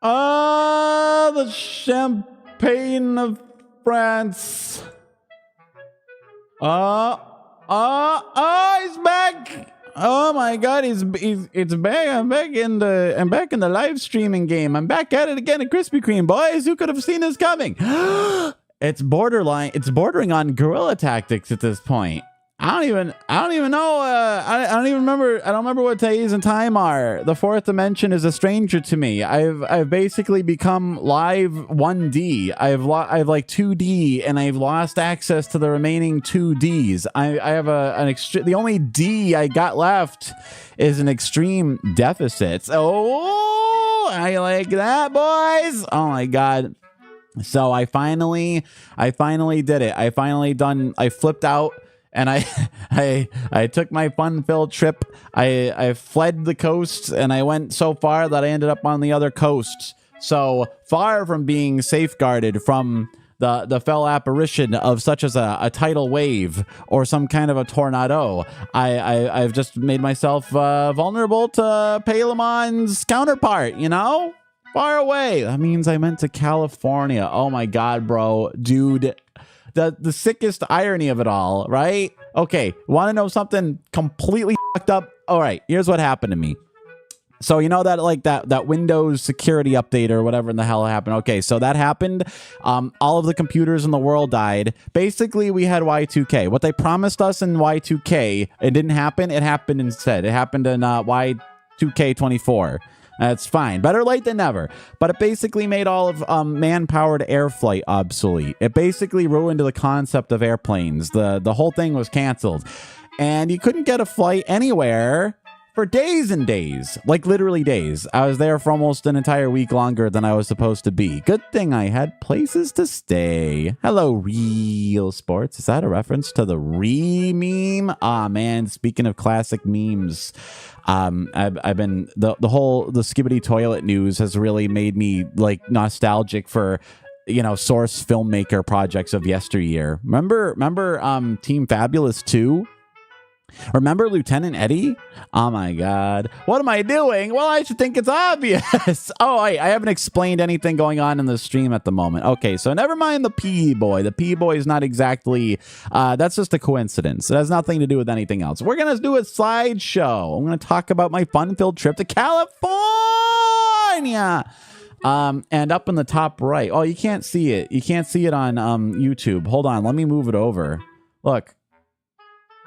Ah, the champagne of France. He's back. Oh my God, it's back. I'm back in the live streaming game. I'm back at it again at Krispy Kreme, boys. Who could have seen this coming? It's bordering on guerrilla tactics at this point. I don't even know. I don't even remember. I don't remember what days and time are. The fourth dimension is a stranger to me. I've basically become live 1D. I've like 2D, and I've lost access to the remaining 2Ds. I have the only D I got left is an extreme deficit. Oh, I like that, boys. Oh my God. So I finally did it. I flipped out. And I took my fun-filled trip. I fled the coast, and I went so far that I ended up on the other coast. So far from being safeguarded from the fell apparition of such as a tidal wave or some kind of a tornado, I've just made myself vulnerable to Palemon's counterpart, you know? Far away. That means I meant to California. Oh my God, bro. Dude. The sickest irony of it all, right? Okay, want to know something completely fucked up? All right, here's what happened to me. So you know that like that Windows security update or whatever in the hell happened. Okay, so that happened. All of the computers in the world died. Basically, we had Y2K. What they promised us in Y2K, it didn't happen. It happened instead. It happened in Y2K24. That's fine. Better late than never. But it basically made all of man-powered air flight obsolete. It basically ruined the concept of airplanes. The whole thing was canceled. And you couldn't get a flight anywhere for days and days. Like literally days. I was there for almost an entire week longer than I was supposed to be. Good thing I had places to stay. Hello, Real Sports. Is that a reference to the meme? Ah, man. Speaking of classic memes, I've been the Skibbity toilet news has really made me like nostalgic for, you know, source filmmaker projects of yesteryear. Remember Team Fabulous 2? Remember Lieutenant Eddie? Oh my God. What am I doing? Well, I should think it's obvious. Oh, I haven't explained anything going on in the stream at the moment. Okay, so never mind the P-Boy. The P-Boy is not exactly, that's just a coincidence. It has nothing to do with anything else. We're going to do a slideshow. I'm going to talk about my fun-filled trip to California. And up in the top right. Oh, you can't see it. You can't see it on YouTube. Hold on. Let me move it over. Look.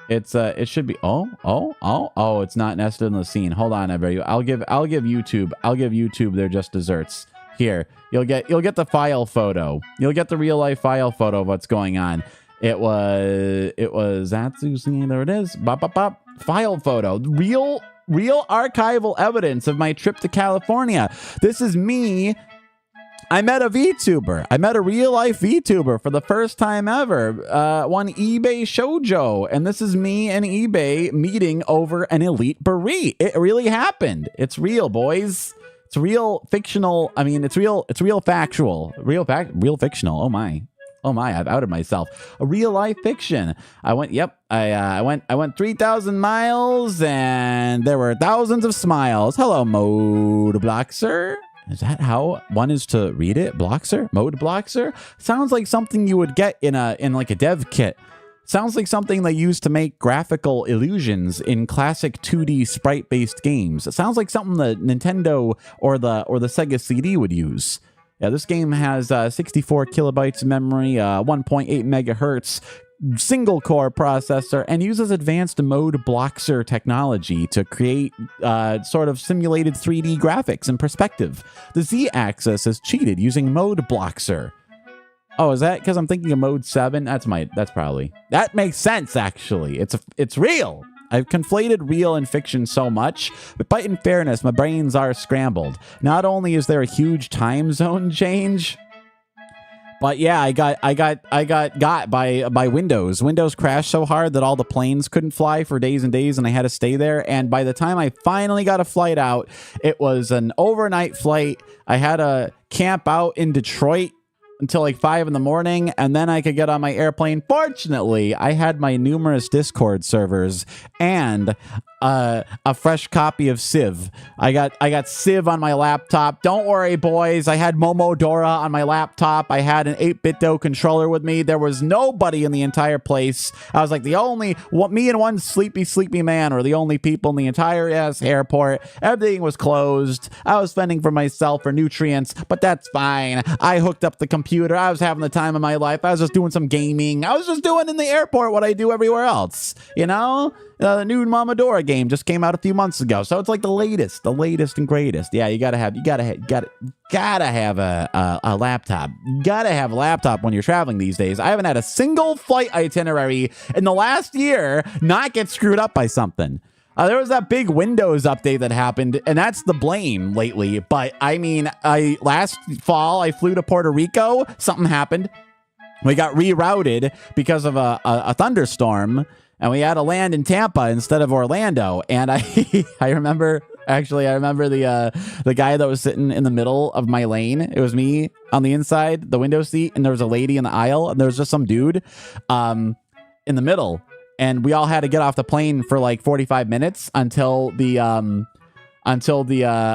It's it should be it's not nested in the scene. Hold on, everybody. I'll give YouTube their just desserts. Here, you'll get the file photo. You'll get the real life file photo of what's going on. It was Zatsu. There it is. Bop bop bop. File photo. Real archival evidence of my trip to California. This is me. I met a VTuber. I met a real-life VTuber for the first time ever. One eBay shoujo. And this is me and eBay meeting over an elite burrito. It really happened. It's real, boys. It's real fictional. I mean, it's real factual. Real fictional. Oh my, I've outed myself. A real-life fiction. I went 3,000 miles, and there were thousands of smiles. Hello, Mode Bloxer. Is that how one is to read it? Bloxer? Mode Bloxer? Sounds like something you would get in like a dev kit. Sounds like something they use to make graphical illusions in classic 2D sprite-based games. It sounds like something the Nintendo or the Sega CD would use. Yeah, this game has 64 kilobytes of memory, 1.8 megahertz, single core processor, and uses advanced Mode Bloxer technology to create sort of simulated 3D graphics and perspective. The Z-axis is cheated using Mode Bloxer. Oh, is that because I'm thinking of Mode 7? That makes sense, actually. It's real. I've conflated real and fiction so much, but in fairness, my brains are scrambled. Not only is there a huge time zone change, but yeah, I got by Windows. Windows crashed so hard that all the planes couldn't fly for days and days, and I had to stay there. And by the time I finally got a flight out, it was an overnight flight. I had to camp out in Detroit until like 5 in the morning, and then I could get on my airplane. Fortunately, I had my numerous Discord servers and a fresh copy of Civ. I got Civ on my laptop. Don't worry, boys. I had Momodora on my laptop. I had an 8BitDo controller with me. There was nobody in the entire place. I was like me and one sleepy man were the only people in the entire airport. Everything was closed. I was fending for myself for nutrients, but that's fine. I hooked up the computer. I was having the time of my life. I was just doing some gaming. I was just doing in the airport what I do everywhere else, you know? The new Momodora game just came out a few months ago, so it's like the latest and greatest. Yeah, you gotta have a laptop. You gotta have a laptop when you're traveling these days. I haven't had a single flight itinerary in the last year not get screwed up by something. There was that big Windows update that happened, and that's the blame lately. But I mean, last fall I flew to Puerto Rico. Something happened. We got rerouted because of a thunderstorm. And we had to land in Tampa instead of Orlando. And I remember the guy that was sitting in the middle of my lane. It was me on the inside, the window seat, and there was a lady in the aisle, and there was just some dude in the middle. And we all had to get off the plane for like 45 minutes until the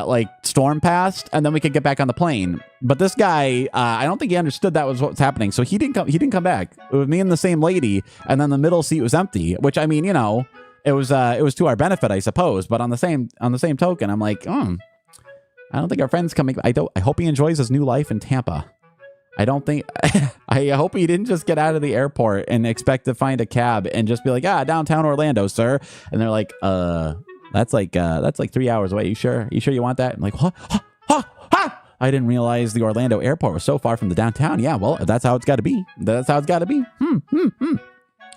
like storm passed, and then we could get back on the plane. But this guy, I don't think he understood that was what was happening, so he didn't come back. It was me and the same lady, and then the middle seat was empty, which, I mean, you know, it was to our benefit, I suppose. But on the same token, I'm like, I don't think our friend's coming. I hope he enjoys his new life in Tampa. I hope he didn't just get out of the airport and expect to find a cab and just be like, downtown Orlando, sir. And they're like, that's like 3 hours away. You sure you want that? I'm like, what? I didn't realize the Orlando airport was so far from the downtown. Yeah, well, that's how it's got to be.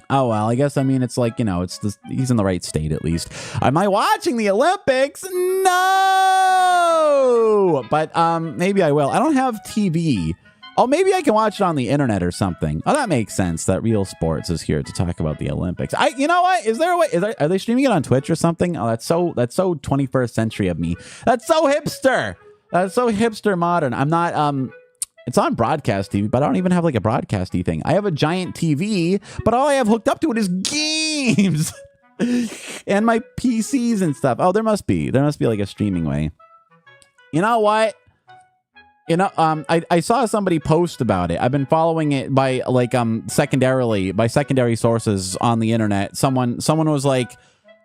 Oh, well, I guess, I mean, it's like, you know, he's in the right state at least. Am I watching the Olympics? No! But maybe I will. I don't have TV. Oh, maybe I can watch it on the internet or something. Oh, that makes sense that Real Sports is here to talk about the Olympics. You know what? Is there a way? Are they streaming it on Twitch or something? Oh, that's so 21st century of me. That's so hipster. That's so hipster modern. I'm not, it's on broadcast TV, but I don't even have like a broadcasty thing. I have a giant TV, but all I have hooked up to it is games and my PCs and stuff. Oh, there must be like a streaming way. You know what? You know, I saw somebody post about it. I've been following it by like secondary sources on the internet. Someone was like,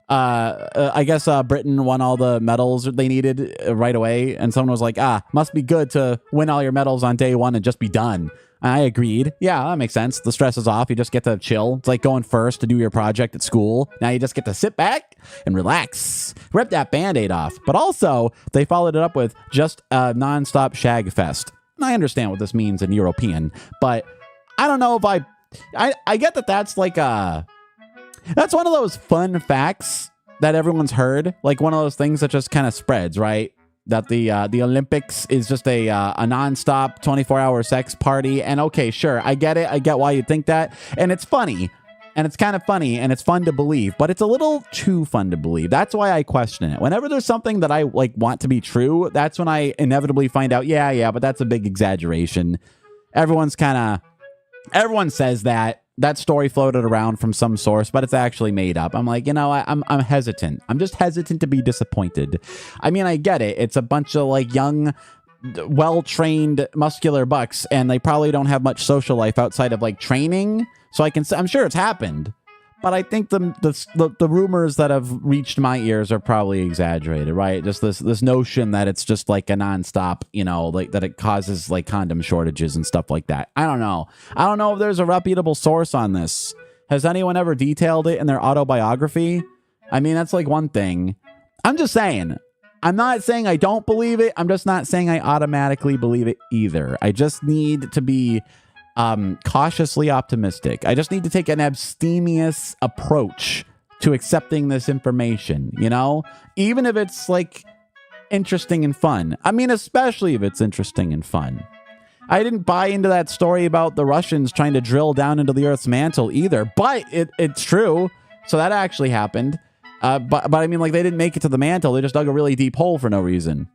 I guess Britain won all the medals they needed right away, and someone was like, must be good to win all your medals on day one and just be done. I agreed. Yeah, that makes sense. The stress is off. You just get to chill. It's like going first to do your project at school. Now you just get to sit back and relax. Rip that Band-Aid off. But also, they followed it up with just a nonstop shag fest. And I understand what this means in European, but I don't know if I get that that's like that's one of those fun facts that everyone's heard. Like one of those things that just kind of spreads, right? That the Olympics is just a nonstop 24-hour sex party. And okay, sure, I get it. I get why you think that. And it's funny. And it's kind of funny. And it's fun to believe. But it's a little too fun to believe. That's why I question it. Whenever there's something that I like want to be true, that's when I inevitably find out, yeah, but that's a big exaggeration. Everyone says that. That story floated around from some source, but it's actually made up. I'm like, you know, I'm hesitant. I'm just hesitant to be disappointed. I mean, I get it. It's a bunch of like young, well-trained, muscular bucks, and they probably don't have much social life outside of like training. So I'm sure it's happened, but I think the rumors that have reached my ears are probably exaggerated, right? Just this notion that it's just like a nonstop, you know, like that it causes like condom shortages and stuff like that. I don't know. I don't know if there's a reputable source on this. Has anyone ever detailed it in their autobiography? I mean, that's like one thing. I'm just saying. I'm not saying I don't believe it. I'm just not saying I automatically believe it either. I just need to be cautiously optimistic. I just need to take an abstemious approach to accepting this information, you know, even if it's like interesting and fun. I mean, especially if it's interesting and fun. I didn't buy into that story about the Russians trying to drill down into the Earth's mantle either, but it's true. So that actually happened. But I mean, like, they didn't make it to the mantle. They just dug a really deep hole for no reason.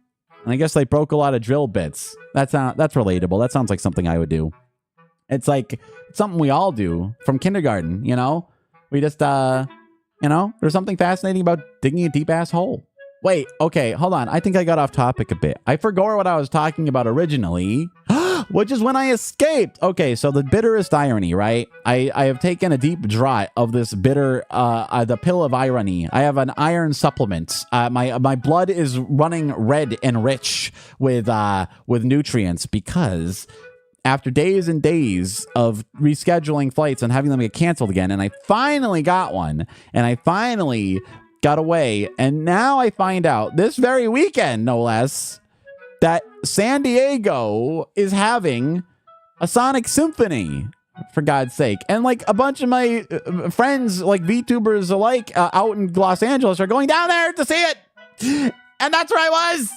And I guess they broke a lot of drill bits. That's relatable. That sounds like something I would do. It's like it's something we all do from kindergarten, you know? We just You know, there's something fascinating about digging a deep ass hole. Wait, okay, hold on. I think I got off topic a bit. I forgot what I was talking about originally, which is when I escaped. Okay, so the bitterest irony, right? I have taken a deep draught of this bitter, the pill of irony. I have an iron supplement. My blood is running red and rich with nutrients because after days and days of rescheduling flights and having them get canceled again, and I finally got one, and I finally got away, and now I find out this very weekend, no less, that San Diego is having a Sonic Symphony, for God's sake. And like a bunch of my friends, like VTubers alike, out in Los Angeles are going down there to see it. And that's where I was.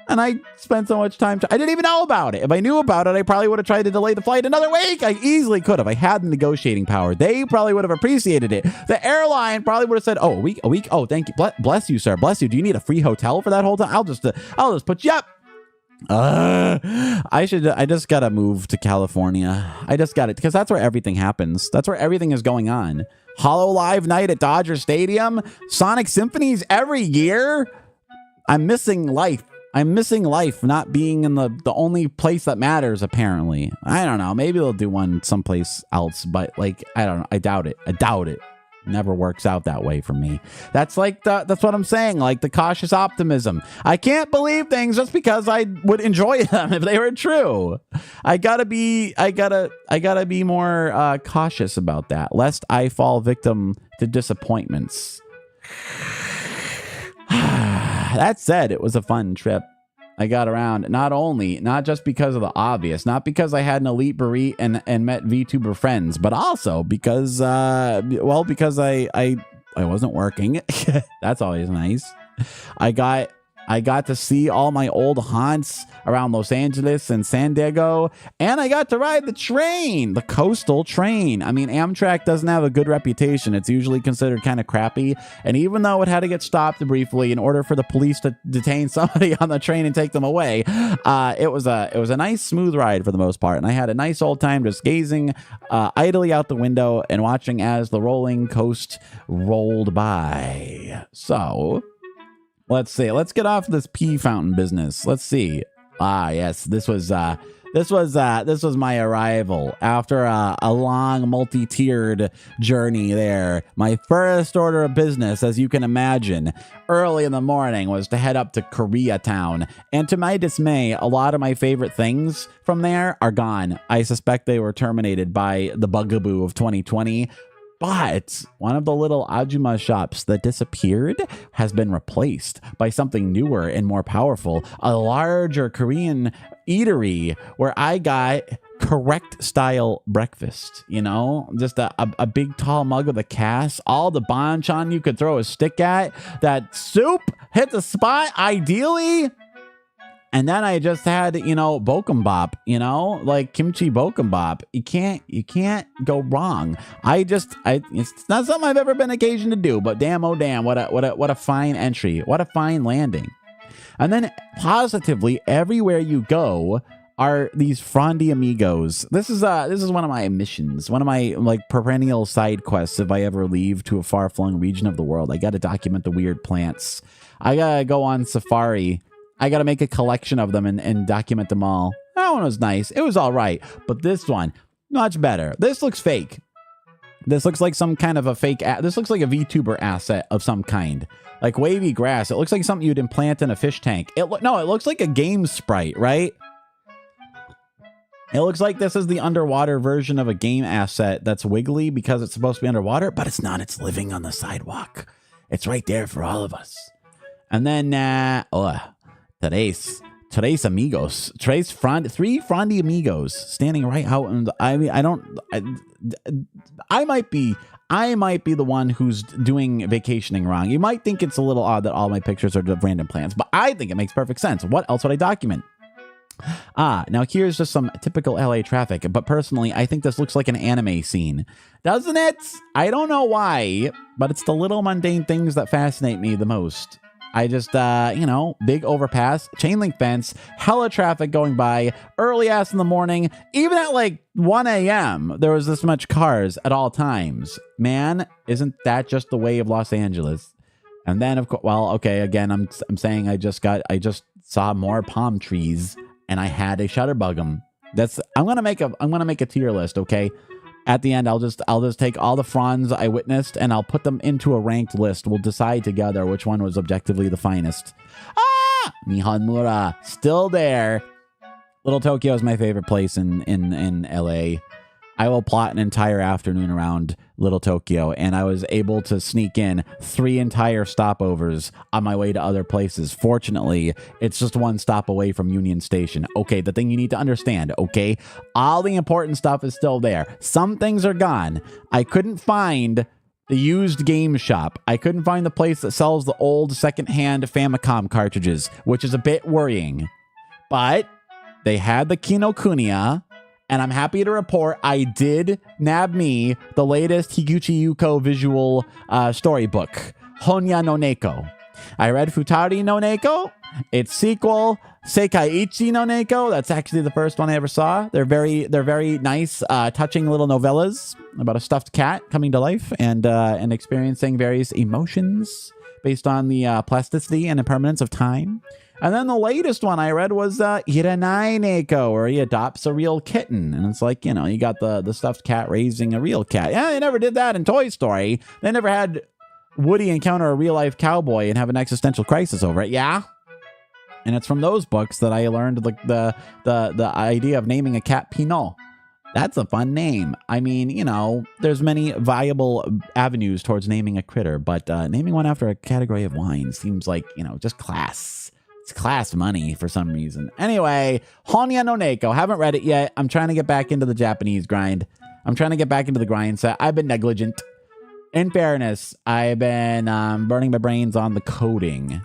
And I spent so much time. I didn't even know about it. If I knew about it, I probably would have tried to delay the flight another week. I easily could have. I had the negotiating power. They probably would have appreciated it. The airline probably would have said, "Oh, a week. Oh, thank you. Bless you, sir. Bless you. Do you need a free hotel for that whole time? I'll just put you up." I just gotta move to California. I just got it because that's where everything happens. That's where everything is going on. HoloLive night at Dodger Stadium. Sonic Symphonies every year. I'm missing life. I'm missing life not being in the only place that matters, apparently. I don't know. Maybe they'll do one someplace else, but like, I don't know. I doubt it. Never works out that way for me. That's like that's what I'm saying. Like the cautious optimism. I can't believe things just because I would enjoy them if they were true. I gotta be more cautious about that, lest I fall victim to disappointments. That said, it was a fun trip. I got around not just because of the obvious, not because I had an elite burrito and met VTuber friends, but also because, because I wasn't working. That's always nice. I got to see all my old haunts around Los Angeles and San Diego, and I got to ride the train, the coastal train. I mean, Amtrak doesn't have a good reputation. It's usually considered kind of crappy, and even though it had to get stopped briefly in order for the police to detain somebody on the train and take them away, it was a nice, smooth ride for the most part, and I had a nice old time just gazing idly out the window and watching as the rolling coast rolled by. So let's see. Let's get off this pee fountain business. Let's see. Yes, this was my arrival after a long multi-tiered journey there. My first order of business, as you can imagine, early in the morning was to head up to Koreatown. And to my dismay, a lot of my favorite things from there are gone. I suspect they were terminated by the bugaboo of 2020. But one of the little Ajuma shops that disappeared has been replaced by something newer and more powerful, a larger Korean eatery where I got correct style breakfast, you know, just a big tall mug of the cass, all the banchan you could throw a stick at, that soup hit the spot ideally. And then I just had, bokkeumbap, like kimchi bokkeumbap. You can't go wrong. It's not something I've ever been occasioned to do, but damn, oh damn, what a fine entry. What a fine landing. And then positively everywhere you go are these Frondy amigos. This is one of my missions, one of my like perennial side quests. If I ever leave to a far-flung region of the world, I got to document the weird plants. I gotta go on safari. I got to make a collection of them and document them all. That one was nice. It was all right. But this one, much better. This looks fake. This looks like some kind of a fake. This looks like a VTuber asset of some kind. Like wavy grass. It looks like something you'd implant in a fish tank. It looks like a game sprite, right? It looks like this is the underwater version of a game asset that's wiggly because it's supposed to be underwater, but it's not. It's living on the sidewalk. It's right there for all of us. And then, Tres amigos. Three Frondy amigos standing right out in the, I might be the one who's doing vacationing wrong. You might think it's a little odd that all my pictures are of random plants, but I think it makes perfect sense. What else would I document? Now here's just some typical LA traffic, but personally, I think this looks like an anime scene. Doesn't it? I don't know why, but it's the little mundane things that fascinate me the most. I just, you know, big overpass, chain link fence, hella traffic going by, early ass in the morning, even at like 1 a.m. There was this much cars at all times. Man, isn't that just the way of Los Angeles? And then, of course, well, okay, again, I'm saying I just saw more palm trees and I had to shutterbug them. I'm gonna make a tier list, okay? At the end, I'll just take all the fronds I witnessed and I'll put them into a ranked list. We'll decide together which one was objectively the finest. Ah! Nihonmura, still there. Little Tokyo is my favorite place in LA. I will plot an entire afternoon around Little Tokyo, and I was able to sneak in 3 entire stopovers on my way to other places. Fortunately, it's just 1 stop away from Union Station. Okay, the thing you need to understand, okay? All the important stuff is still there. Some things are gone. I couldn't find the used game shop. I couldn't find the place that sells the old secondhand Famicom cartridges, which is a bit worrying. But they had the Kinokuniya. And I'm happy to report I did nab me the latest Higuchi Yuko visual storybook, Honya no Neko. I read Futari no Neko, its sequel, Seikaiichi no Neko. That's actually the first one I ever saw. They're very nice, touching little novellas about a stuffed cat coming to life and experiencing various emotions based on the plasticity and impermanence of time. And then the latest one I read was Iranai Neko, where he adopts a real kitten. And it's like, you know, you got the stuffed cat raising a real cat. Yeah, they never did that in Toy Story. They never had Woody encounter a real-life cowboy and have an existential crisis over it. Yeah? And it's from those books that I learned the idea of naming a cat Pinot. That's a fun name. I mean, you know, there's many viable avenues towards naming a critter, but naming one after a category of wine seems like, you know, just class. It's class money for some reason. Anyway, Honya no Neko. Haven't read it yet. I'm trying to get back into the Japanese grind. I'm trying to get back into the grind set. I've been negligent. In fairness, I've been burning my brains on the coding.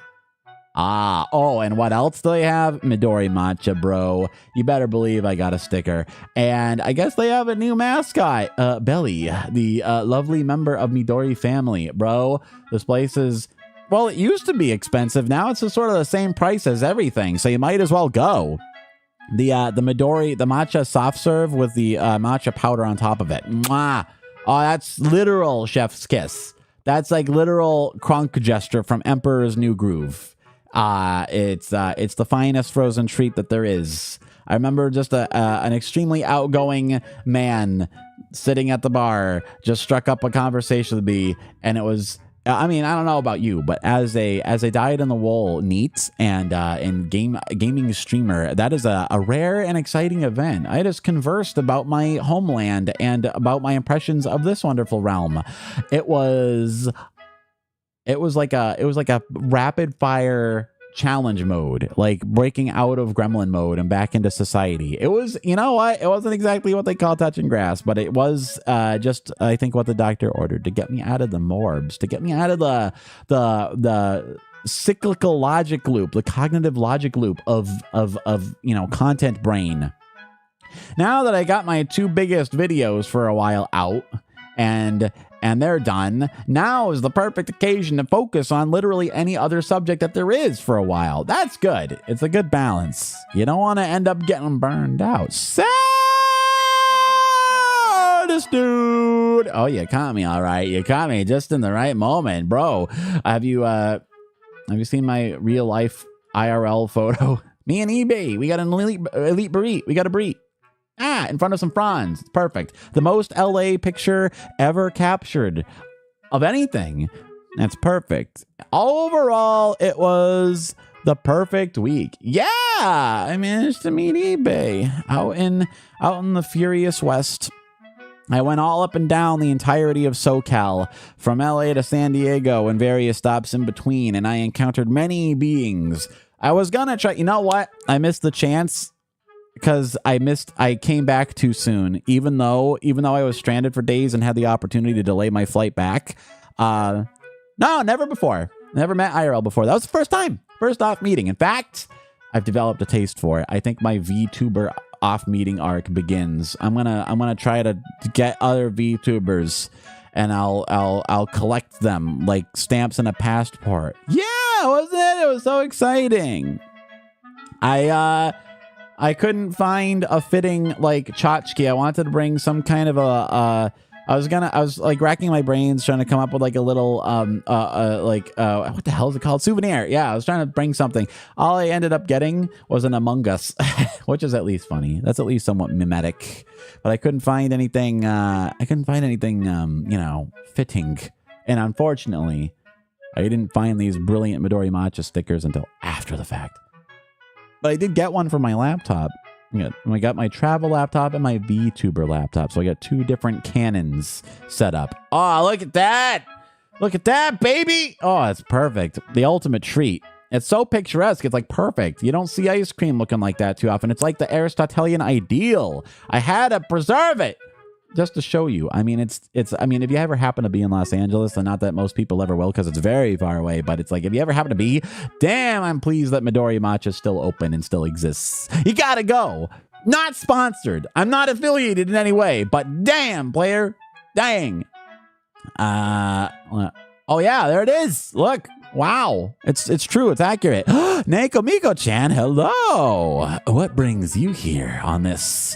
Oh, and what else do they have? Midori Matcha, bro. You better believe I got a sticker. And I guess they have a new mascot, Belly, the lovely member of Midori family. Bro, this place is, well, it used to be expensive. Now it's just sort of the same price as everything, so you might as well go. The Midori, the matcha soft serve with the matcha powder on top of it. Mwah. Oh, that's literal chef's kiss. That's like literal crunk gesture from Emperor's New Groove. It's the finest frozen treat that there is. I remember just an extremely outgoing man sitting at the bar just struck up a conversation with me, and it was, I mean, I don't know about you, but as a dyed in the wool NEET and gaming streamer, that is a rare and exciting event. I just conversed about my homeland and about my impressions of this wonderful realm. It was like a rapid fire challenge mode, like breaking out of gremlin mode and back into society. It was, you know what? It wasn't exactly what they call touch and grass, but it was just, I think, what the doctor ordered to get me out of the morbs, to get me out of the cyclical logic loop, the cognitive logic loop of you know, content brain. Now that I got my 2 biggest videos for a while out and they're done, now is the perfect occasion to focus on literally any other subject that there is for a while. That's good. It's a good balance. You don't want to end up getting burned out. Saddest dude. Oh, you caught me all right. You caught me just in the right moment, bro. Have you seen my real life IRL photo? Me and eBay. We got an elite burrito. We got a burrito. In front of some fronds. It's perfect. The most LA picture ever captured of anything. That's perfect. Overall, it was the perfect week. Yeah, I managed to meet eBay out in the furious West. I went all up and down the entirety of SoCal, from LA to San Diego and various stops in between, and I encountered many beings. I was gonna try, you know what? I missed the chance. Because I came back too soon, even though I was stranded for days and had the opportunity to delay my flight back. No, never before. Never met IRL before. That was the first time. First off meeting. In fact, I've developed a taste for it. I think my VTuber off meeting arc begins. I'm gonna try to get other VTubers, and I'll collect them like stamps in a passport. Yeah, wasn't it? It was so exciting. I couldn't find a fitting like tchotchke. I wanted to bring some kind of a I was like racking my brains trying to come up with like a little what the hell is it called? Souvenir. Yeah, I was trying to bring something. All I ended up getting was an Among Us, which is at least funny. That's at least somewhat mimetic. But I couldn't find anything fitting. And unfortunately, I didn't find these brilliant Midori Matcha stickers until after the fact. But I did get one for my laptop. I got my travel laptop and my VTuber laptop. So I got two different Canons set up. Oh, look at that. Look at that, baby. Oh, it's perfect. The ultimate treat. It's so picturesque. It's like perfect. You don't see ice cream looking like that too often. It's like the Aristotelian ideal. I had to preserve it. Just to show you. I mean, if you ever happen to be in Los Angeles, and not that most people ever will because it's very far away, but it's like, if you ever happen to be, damn, I'm pleased that Midori Matcha is still open and still exists. You gotta go. Not sponsored. I'm not affiliated in any way, but damn, player. Dang. Oh yeah, there it is. Look. Wow. It's true. It's accurate. Neko Miko-chan, hello. What brings you here on this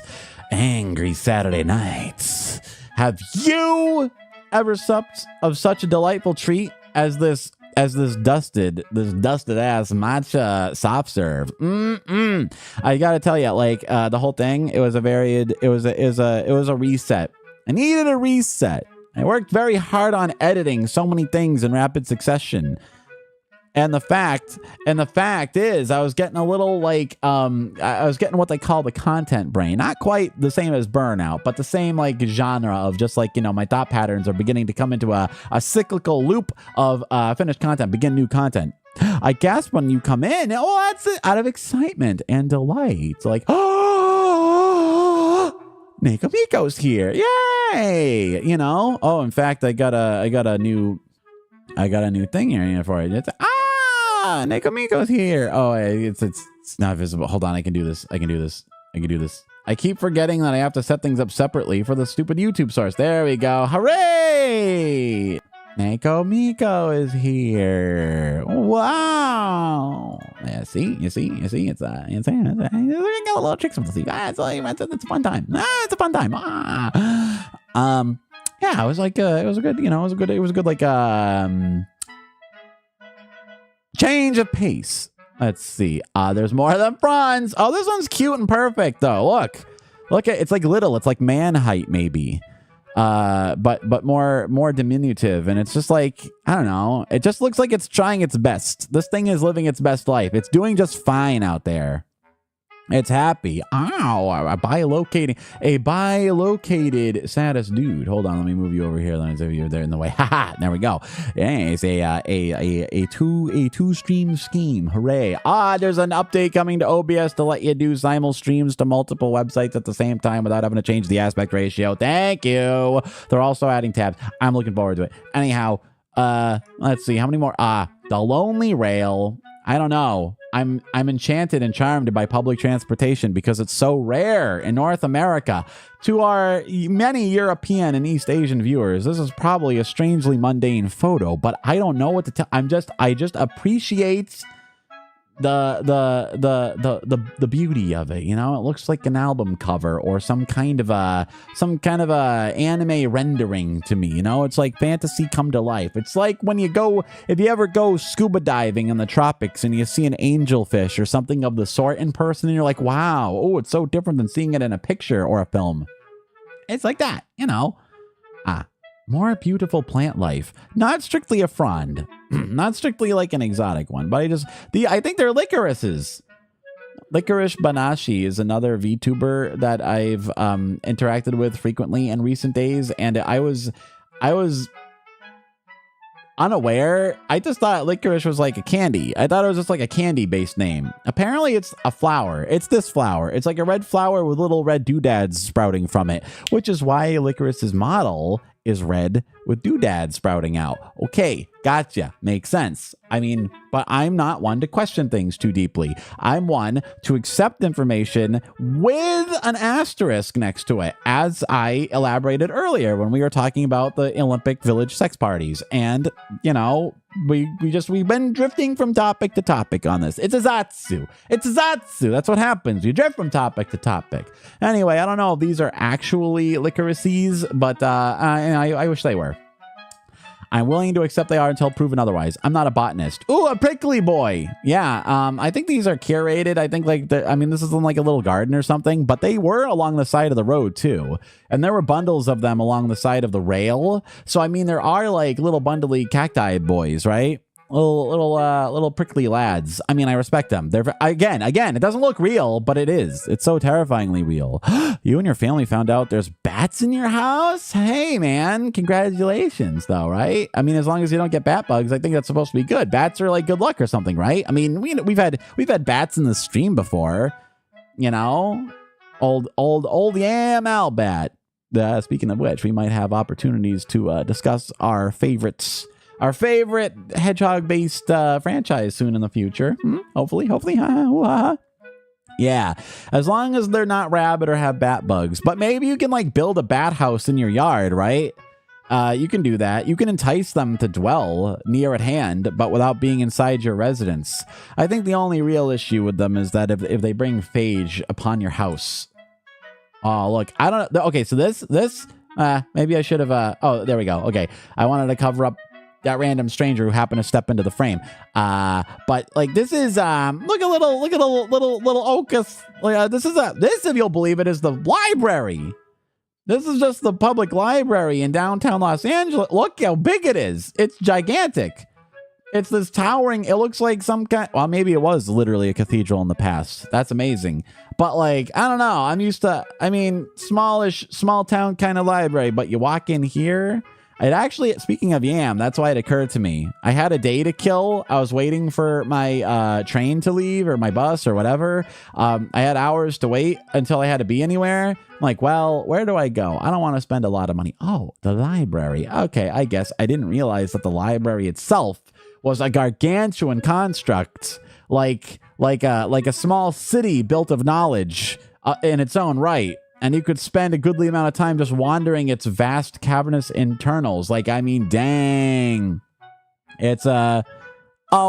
angry Saturday night? Have you ever supped of such a delightful treat as this dusted ass matcha soft serve? I gotta tell you, like the whole thing, it was a reset. I needed a reset. I worked very hard on editing so many things in rapid succession. And the fact is, I was getting a little like, I was getting what they call the content brain. Not quite the same as burnout, but the same like genre of just like, my thought patterns are beginning to come into a cyclical loop of finished content, begin new content. I gasp when you come in. Oh, that's it. Out of excitement and delight. Like, oh, Neko Miko's here. Yay. Oh, in fact, I got a new thing here for it. It's Neko Miko's here. Oh, it's not visible. Hold on, I can do this. I keep forgetting that I have to set things up separately for the stupid YouTube source. There we go. Hooray! Neko Miko is here. Wow. Yeah, you see. It's insane. We got a little tricks with this. It's a fun time. It's a fun time. Yeah, it was like it was a good like change of pace. Let's see. There's more than fronds. Oh, this one's cute and perfect though. Look at it's like little. It's like man height maybe. But more diminutive, and it's just like, I don't know. It just looks like it's trying its best. This thing is living its best life. It's doing just fine out there. It's happy. Ow, a bilocated saddest dude. Hold on, let me move you over here. Let me see you there in the way. Haha, there we go. Yeah, it's a two stream scheme. Hooray. There's an update coming to OBS to let you do simul streams to multiple websites at the same time without having to change the aspect ratio. Thank you. They're also adding tabs. I'm looking forward to it. Anyhow, let's see how many more. The Lonely Rail. I don't know. I'm enchanted and charmed by public transportation because it's so rare in North America. To our many European and East Asian viewers, this is probably a strangely mundane photo, but I don't know what to tell. I just appreciate the beauty of it. It looks like an album cover or some kind of a anime rendering to me. It's like fantasy come to life. It's like when if you ever go scuba diving in the tropics and you see an angelfish or something of the sort in person, and you're like, wow, oh, it's so different than seeing it in a picture or a film. It's like that, more beautiful plant life. Not strictly a frond. Not strictly like an exotic one, but I think they're licorices. Licorice Banashi is another VTuber that I've interacted with frequently in recent days, and I was unaware. I just thought licorice was like a candy. I thought it was just like a candy-based name. Apparently, it's a flower. It's this flower. It's like a red flower with little red doodads sprouting from it, which is why licorice's model is red with doodads sprouting out. Okay, gotcha. Makes sense. I mean, but I'm not one to question things too deeply. I'm one to accept information with an asterisk next to it, as I elaborated earlier when we were talking about the Olympic Village sex parties. And, We've been drifting from topic to topic on this. It's a Zatsu. That's what happens. You drift from topic to topic. Anyway, I don't know if these are actually licorices, but I wish they were. I'm willing to accept they are until proven otherwise. I'm not a botanist. Ooh, a prickly boy. Yeah, I think these are curated. I think this is in like a little garden or something, but they were along the side of the road too. And there were bundles of them along the side of the rail. So, I mean, there are like little bundly cacti boys, right? Little prickly lads. I mean, I respect them. They're again, it doesn't look real, but it is. It's so terrifyingly real. You and your family found out there's bats in your house? Hey, man, congratulations, though, right? I mean, as long as you don't get bat bugs, I think that's supposed to be good. Bats are like good luck or something, right? I mean, we've had bats in the stream before, you know, old YAML bat. Speaking of which, we might have opportunities to discuss our favorite hedgehog-based franchise soon in the future. Hopefully. Yeah, as long as they're not rabid or have bat bugs. But maybe you can like build a bat house in your yard, right? You can do that. You can entice them to dwell near at hand, but without being inside your residence. I think the only real issue with them is that if they bring phage upon your house. Oh, look, I don't know. Okay, so this, maybe I should have, oh, there we go. Okay, I wanted to cover up that random stranger who happened to step into the frame. But like this is look at little Ocus. This, if you'll believe it, is the library. This is just the public library in downtown Los Angeles. Look how big it is. It's gigantic. It's this towering, it looks like some kind, well, maybe it was literally a cathedral in the past. That's amazing. But like, I don't know. I'm used to, I mean, small town kind of library, but you walk in here. It actually, speaking of Yam, that's why it occurred to me. I had a day to kill. I was waiting for my train to leave or my bus or whatever. I had hours to wait until I had to be anywhere. I'm like, well, where do I go? I don't want to spend a lot of money. Oh, the library. Okay, I guess I didn't realize that the library itself was a gargantuan construct, like a small city built of knowledge in its own right. And you could spend a goodly amount of time just wandering its vast cavernous internals. Like, I mean, dang. It's, oh,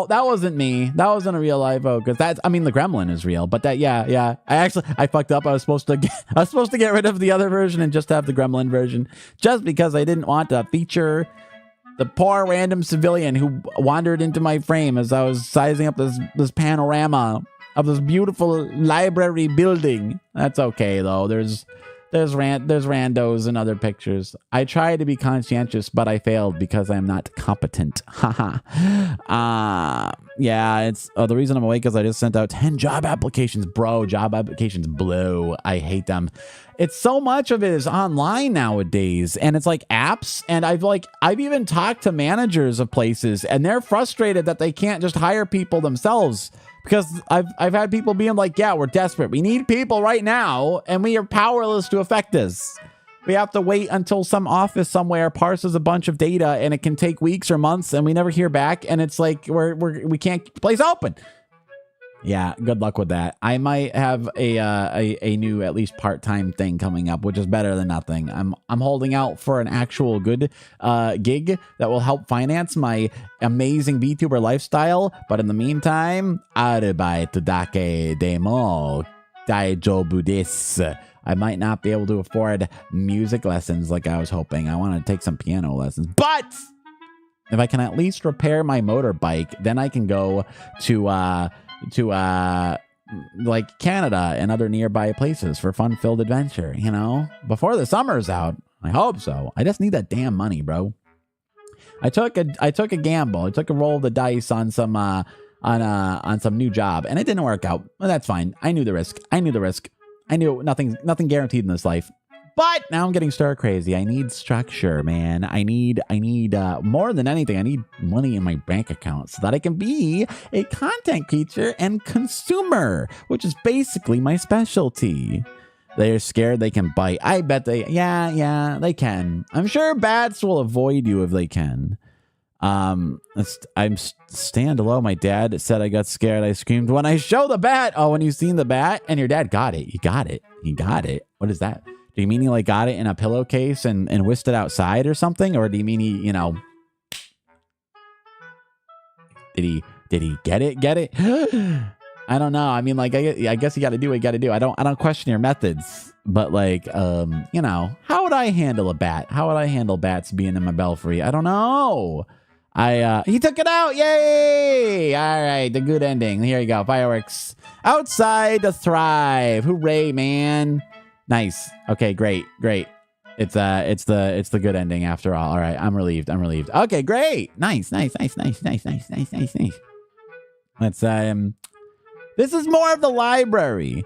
that wasn't me. That wasn't a real life because that's, I mean, the gremlin is real, but that, yeah. I fucked up. I was supposed to get rid of the other version and just have the gremlin version just because I didn't want to feature the poor random civilian who wandered into my frame as I was sizing up this panorama of this beautiful library building. That's okay though. There's randos and other pictures. I tried to be conscientious, but I failed because I'm not competent. Haha. Yeah, it's the reason I'm awake is I just sent out 10 job applications. Bro, job applications blow. I hate them. It's so much of it is online nowadays, and it's like apps. And I've even talked to managers of places, and they're frustrated that they can't just hire people themselves. Because I've had people being like, yeah, we're desperate. We need people right now, and we are powerless to affect this. We have to wait until some office somewhere parses a bunch of data, and it can take weeks or months, and we never hear back. And it's like we can't keep the place open. Yeah, good luck with that. I might have a new at least part-time thing coming up, which is better than nothing. I'm holding out for an actual good gig that will help finance my amazing VTuber lifestyle. But in the meantime, arbeit dake demo daijoubu desu. I might not be able to afford music lessons like I was hoping. I want to take some piano lessons, but if I can at least repair my motorbike, then I can go to like Canada and other nearby places for fun-filled adventure, you know, before the summer's out. I hope so. I just need that damn money, bro. I took a gamble. I took a roll of the dice on some new job, and it didn't work out. Well, that's fine. I knew the risk. I knew nothing guaranteed in this life. But now I'm getting stir crazy. I need structure, man. I need more than anything. I need money in my bank account so that I can be a content creator and consumer, which is basically my specialty. They're scared they can bite. I bet yeah, they can. I'm sure bats will avoid you if they can. I'm stand low. My dad said I got scared. I screamed when I show the bat. Oh, when you seen the bat and your dad got it. He got it. What is that? Do you mean he like got it in a pillowcase and whisked it outside or something? Or do you mean he, you know, Did he get it? Get it? I don't know. I mean, like, I guess you got to do what you got to do. I don't question your methods, but like, you know, how would I handle a bat? How would I handle bats being in my belfry? I don't know. He took it out. Yay! All right, the good ending. Here you go. Fireworks outside to thrive. Hooray, man! Nice. Okay, great. It's the good ending after all. All right, I'm relieved. Okay, great. Nice. Let's this is more of the library.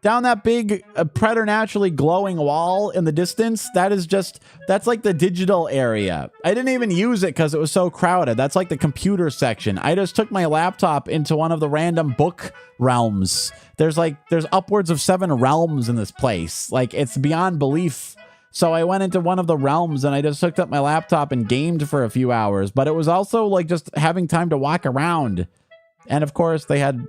Down that big preternaturally glowing wall in the distance, that's like the digital area. I didn't even use it because it was so crowded. That's like the computer section. I just took my laptop into one of the random book realms. There's upwards of 7 realms in this place. Like, it's beyond belief. So I went into one of the realms and I just hooked up my laptop and gamed for a few hours. But it was also like just having time to walk around. And of course, they had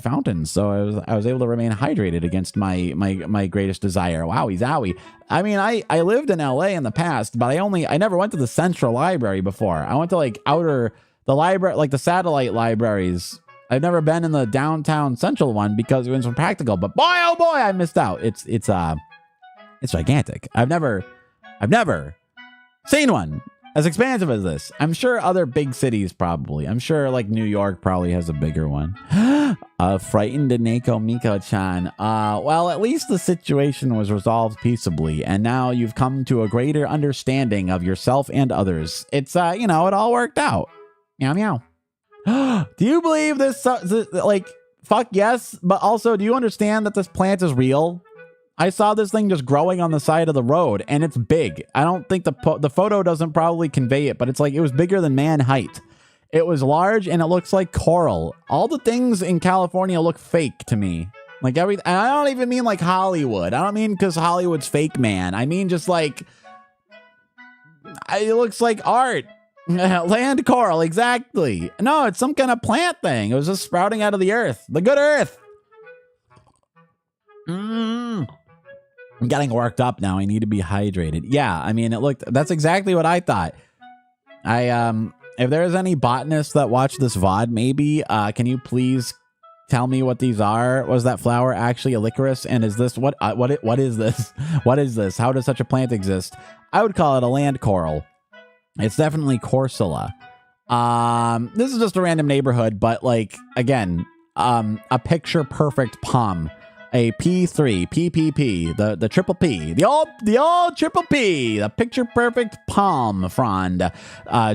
fountains, so I was able to remain hydrated against my greatest desire. Wowie zowie. I mean, I lived in LA in the past, but I never went to the central library before. I went to like the library, like the satellite libraries. I've never been in the downtown central one because it was impractical. But boy, oh boy, I missed out. It's gigantic. I've never seen one as expansive as this. I'm sure other big cities probably. I'm sure like New York probably has a bigger one. Frightened Neko Miko-chan. Well, at least the situation was resolved peaceably, and now you've come to a greater understanding of yourself and others. It's, you know, it all worked out. Meow meow. Do you believe this? Like, fuck yes, but also, do you understand that this plant is real? I saw this thing just growing on the side of the road, and it's big. I don't think the photo doesn't probably convey it, but it's like it was bigger than man height. It was large, and it looks like coral. All the things in California look fake to me. Like and I don't even mean like Hollywood. I don't mean because Hollywood's fake, man. I mean just like it looks like art. Land coral, exactly. No, it's some kind of plant thing. It was just sprouting out of the earth. The good earth. I'm getting worked up now. I need to be hydrated. Yeah, I mean, that's exactly what I thought. If there's any botanists that watch this VOD, maybe, can you please tell me what these are? Was that flower actually a licorice? And is this, what is this? What is this? How does such a plant exist? I would call it a land coral. It's definitely Corsola. This is just a random neighborhood, but like, again, a picture perfect palm. A P3, PPP, the triple P, the old triple P, the picture perfect palm frond,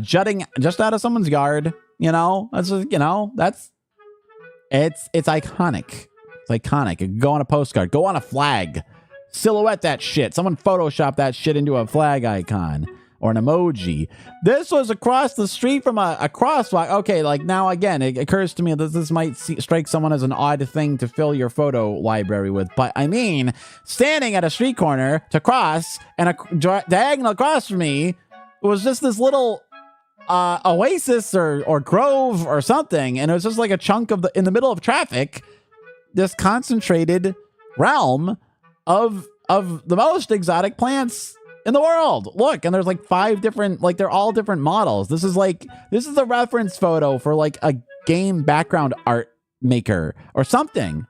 jutting just out of someone's yard. You know, that's just, you know, it's iconic. It's iconic. Go on a postcard, go on a flag, silhouette that shit. Someone Photoshop that shit into a flag icon or an emoji. This was across the street from a crosswalk. Okay, like now again, it occurs to me that this might strike someone as an odd thing to fill your photo library with. But I mean, standing at a street corner to cross and a diagonal across from me was just this little oasis or grove or something. And it was just like a chunk in the middle of traffic, this concentrated realm of the most exotic plants in the world. Look, and there's like 5 different, like they're all different models. This is a reference photo for like a game background art maker or something.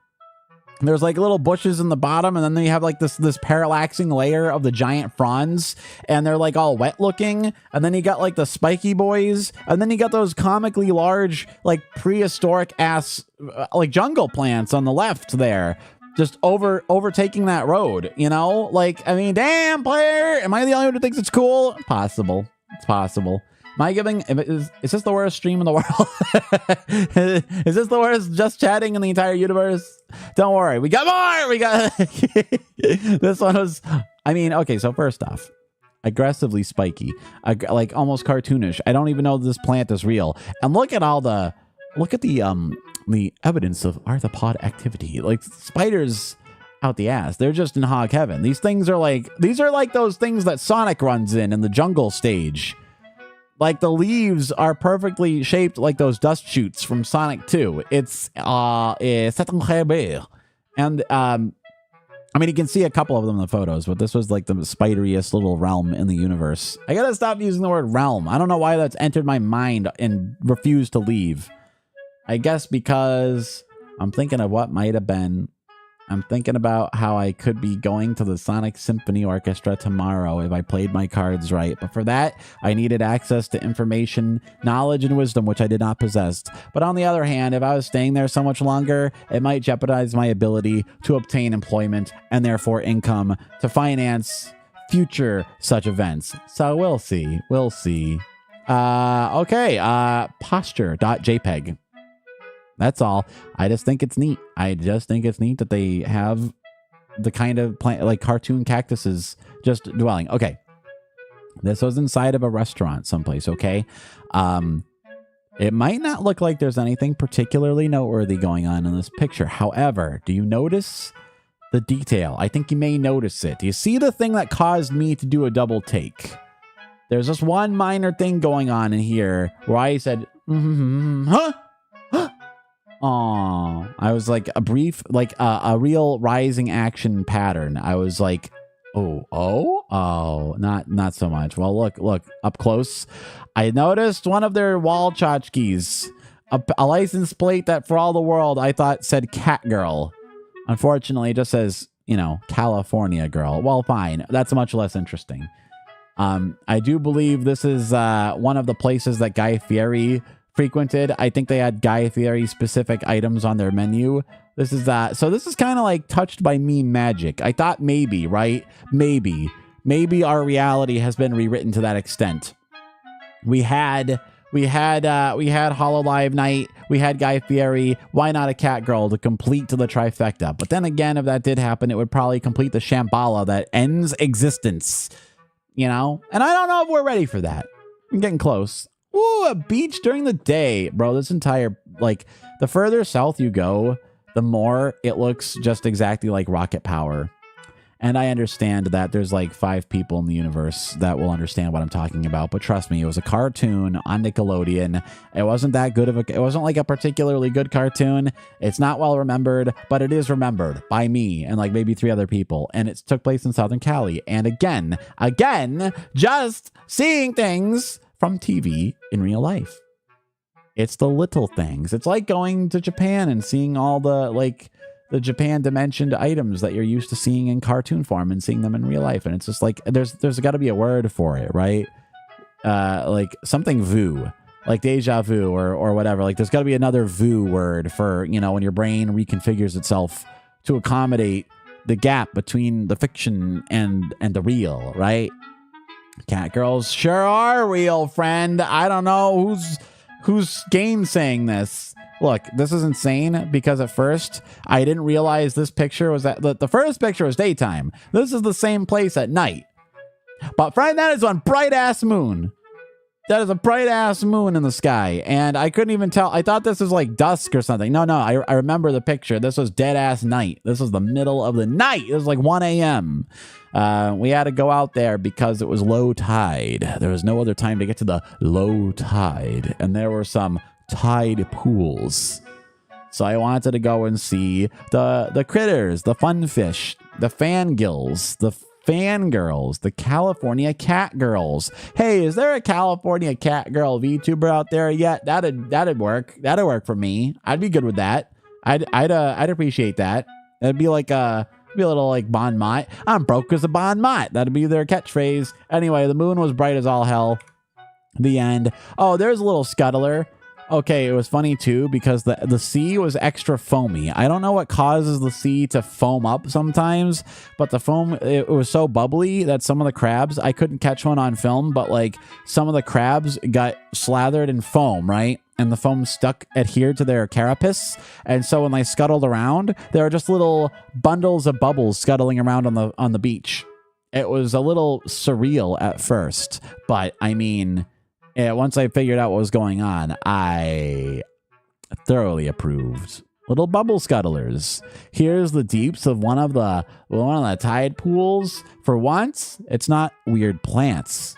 And there's like little bushes in the bottom, and then they have like this parallaxing layer of the giant fronds, and they're like all wet looking. And then you got like the spiky boys, and then you got those comically large, like prehistoric ass like jungle plants on the left there. Just overtaking that road, you know? Like, I mean, damn, player! Am I the only one who thinks it's cool? Possible. It's possible. Am I giving... Is this the worst stream in the world? Is this the worst just chatting in the entire universe? Don't worry. We got more! We got... This one was... I mean, okay, so first off, aggressively spiky. Like, almost cartoonish. I don't even know this plant is real. And look at all the... Look at the evidence of arthropod activity. Like spiders out the ass. They're just in hog heaven. These are like those things that Sonic runs in the jungle stage. Like the leaves are perfectly shaped like those dust chutes from Sonic 2. It's incredible. And I mean, you can see a couple of them in the photos, but this was like the spideriest little realm in the universe. I gotta stop using the word realm. I don't know why that's entered my mind and refused to leave. I guess because I'm thinking of what might have been. I'm thinking about how I could be going to the Sonic Symphony Orchestra tomorrow if I played my cards right. But for that, I needed access to information, knowledge, and wisdom, which I did not possess. But on the other hand, if I was staying there so much longer, it might jeopardize my ability to obtain employment and therefore income to finance future such events. So we'll see. We'll see. Okay. Posture.jpg. That's all. I just think it's neat. I just think it's neat that they have the kind of plant, like cartoon cactuses just dwelling. Okay. This was inside of a restaurant someplace, okay? It might not look like there's anything particularly noteworthy going on in this picture. However, do you notice the detail? I think you may notice it. Do you see the thing that caused me to do a double take? There's just one minor thing going on in here where I said, huh? Oh, I was like a brief, like a real rising action pattern. I was like, not so much. Well, look up close. I noticed one of their wall tchotchkes, a license plate that for all the world I thought said cat girl. Unfortunately, it just says, you know, California girl. Well, fine. That's much less interesting. I do believe this is one of the places that Guy Fieri frequented. I think they had Guy Fieri specific items on their menu. This is so this is kind of like touched by meme magic. I thought maybe, right? Maybe our reality has been rewritten to that extent. We had Hololive Night. We had Guy Fieri. Why not a cat girl to complete to the trifecta? But then again, if that did happen, it would probably complete the Shambhala that ends existence. You know? And I don't know if we're ready for that. I'm getting close. Ooh, a beach during the day. Bro, this entire, like, the further south you go, the more it looks just exactly like Rocket Power. And I understand that there's like 5 people in the universe that will understand what I'm talking about. But trust me, it was a cartoon on Nickelodeon. It wasn't that good of it wasn't like a particularly good cartoon. It's not well remembered, but it is remembered by me and like maybe 3 other people. And it took place in Southern Cali. And again, just seeing things from TV in real life. It's the little things. It's like going to Japan and seeing all the Japan dimensioned items that you're used to seeing in cartoon form and seeing them in real life. And it's just like there's got to be a word for it, right? Like something vu, like deja vu or whatever. Like there's got to be another vu word for, you know, when your brain reconfigures itself to accommodate the gap between the fiction and the real, right? Cat girls sure are real, friend. I don't know who's gainsaying this. Look, this is insane because at first I didn't realize this picture was the first picture was daytime. This is the same place at night. But friend, that is one bright ass moon. That is a bright ass moon in the sky. And I couldn't even tell. I thought this was like dusk or something. No, I remember the picture. This was dead ass night. This was the middle of the night. It was like 1 a.m. We had to go out there because it was low tide. There was no other time to get to the low tide. And there were some tide pools. So I wanted to go and see the critters, the fun fish, the fangirls, the California cat girls. Hey, is there a California cat girl VTuber out there yet? That'd work. That'd work for me. I'd be good with that. I'd appreciate that. It'd be like a little like Bon Mott. I'm broke as a Bon Mott. That'd be their catchphrase. Anyway, the moon was bright as all hell. The end. Oh, there's a little scuttler. Okay, it was funny too because the sea was extra foamy. I don't know what causes the sea to foam up sometimes, but the foam, it was so bubbly that some of the crabs, I couldn't catch one on film, but like some of the crabs got slathered in foam, right? And the foam adhered to their carapace. And so when they scuttled around, there were just little bundles of bubbles scuttling around on the beach. It was a little surreal at first, but I mean, once I figured out what was going on, I thoroughly approved. Little bubble scuttlers. Here's the deeps of one of the tide pools. For once, it's not weird plants.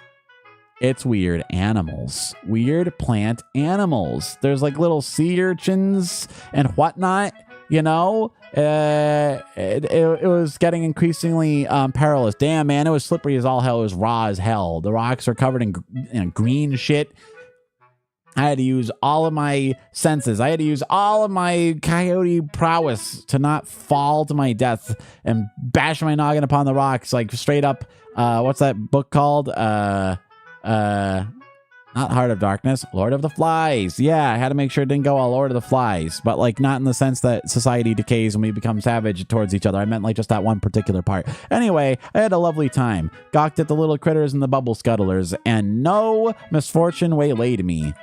It's weird animals. Weird plant animals. There's like little sea urchins and whatnot, you know? It was getting increasingly perilous. Damn, man, it was slippery as all hell. It was raw as hell. The rocks are covered in green shit. I had to use all of my senses. I had to use all of my coyote prowess to not fall to my death and bash my noggin upon the rocks, like straight up. What's that book called? Not Heart of Darkness, Lord of the Flies. Yeah, I had to make sure it didn't go all Lord of the Flies, but like not in the sense that society decays and we become savage towards each other. I meant like just that one particular part. Anyway, I had a lovely time. Gawked at the little critters and the bubble scuttlers, and no misfortune waylaid me.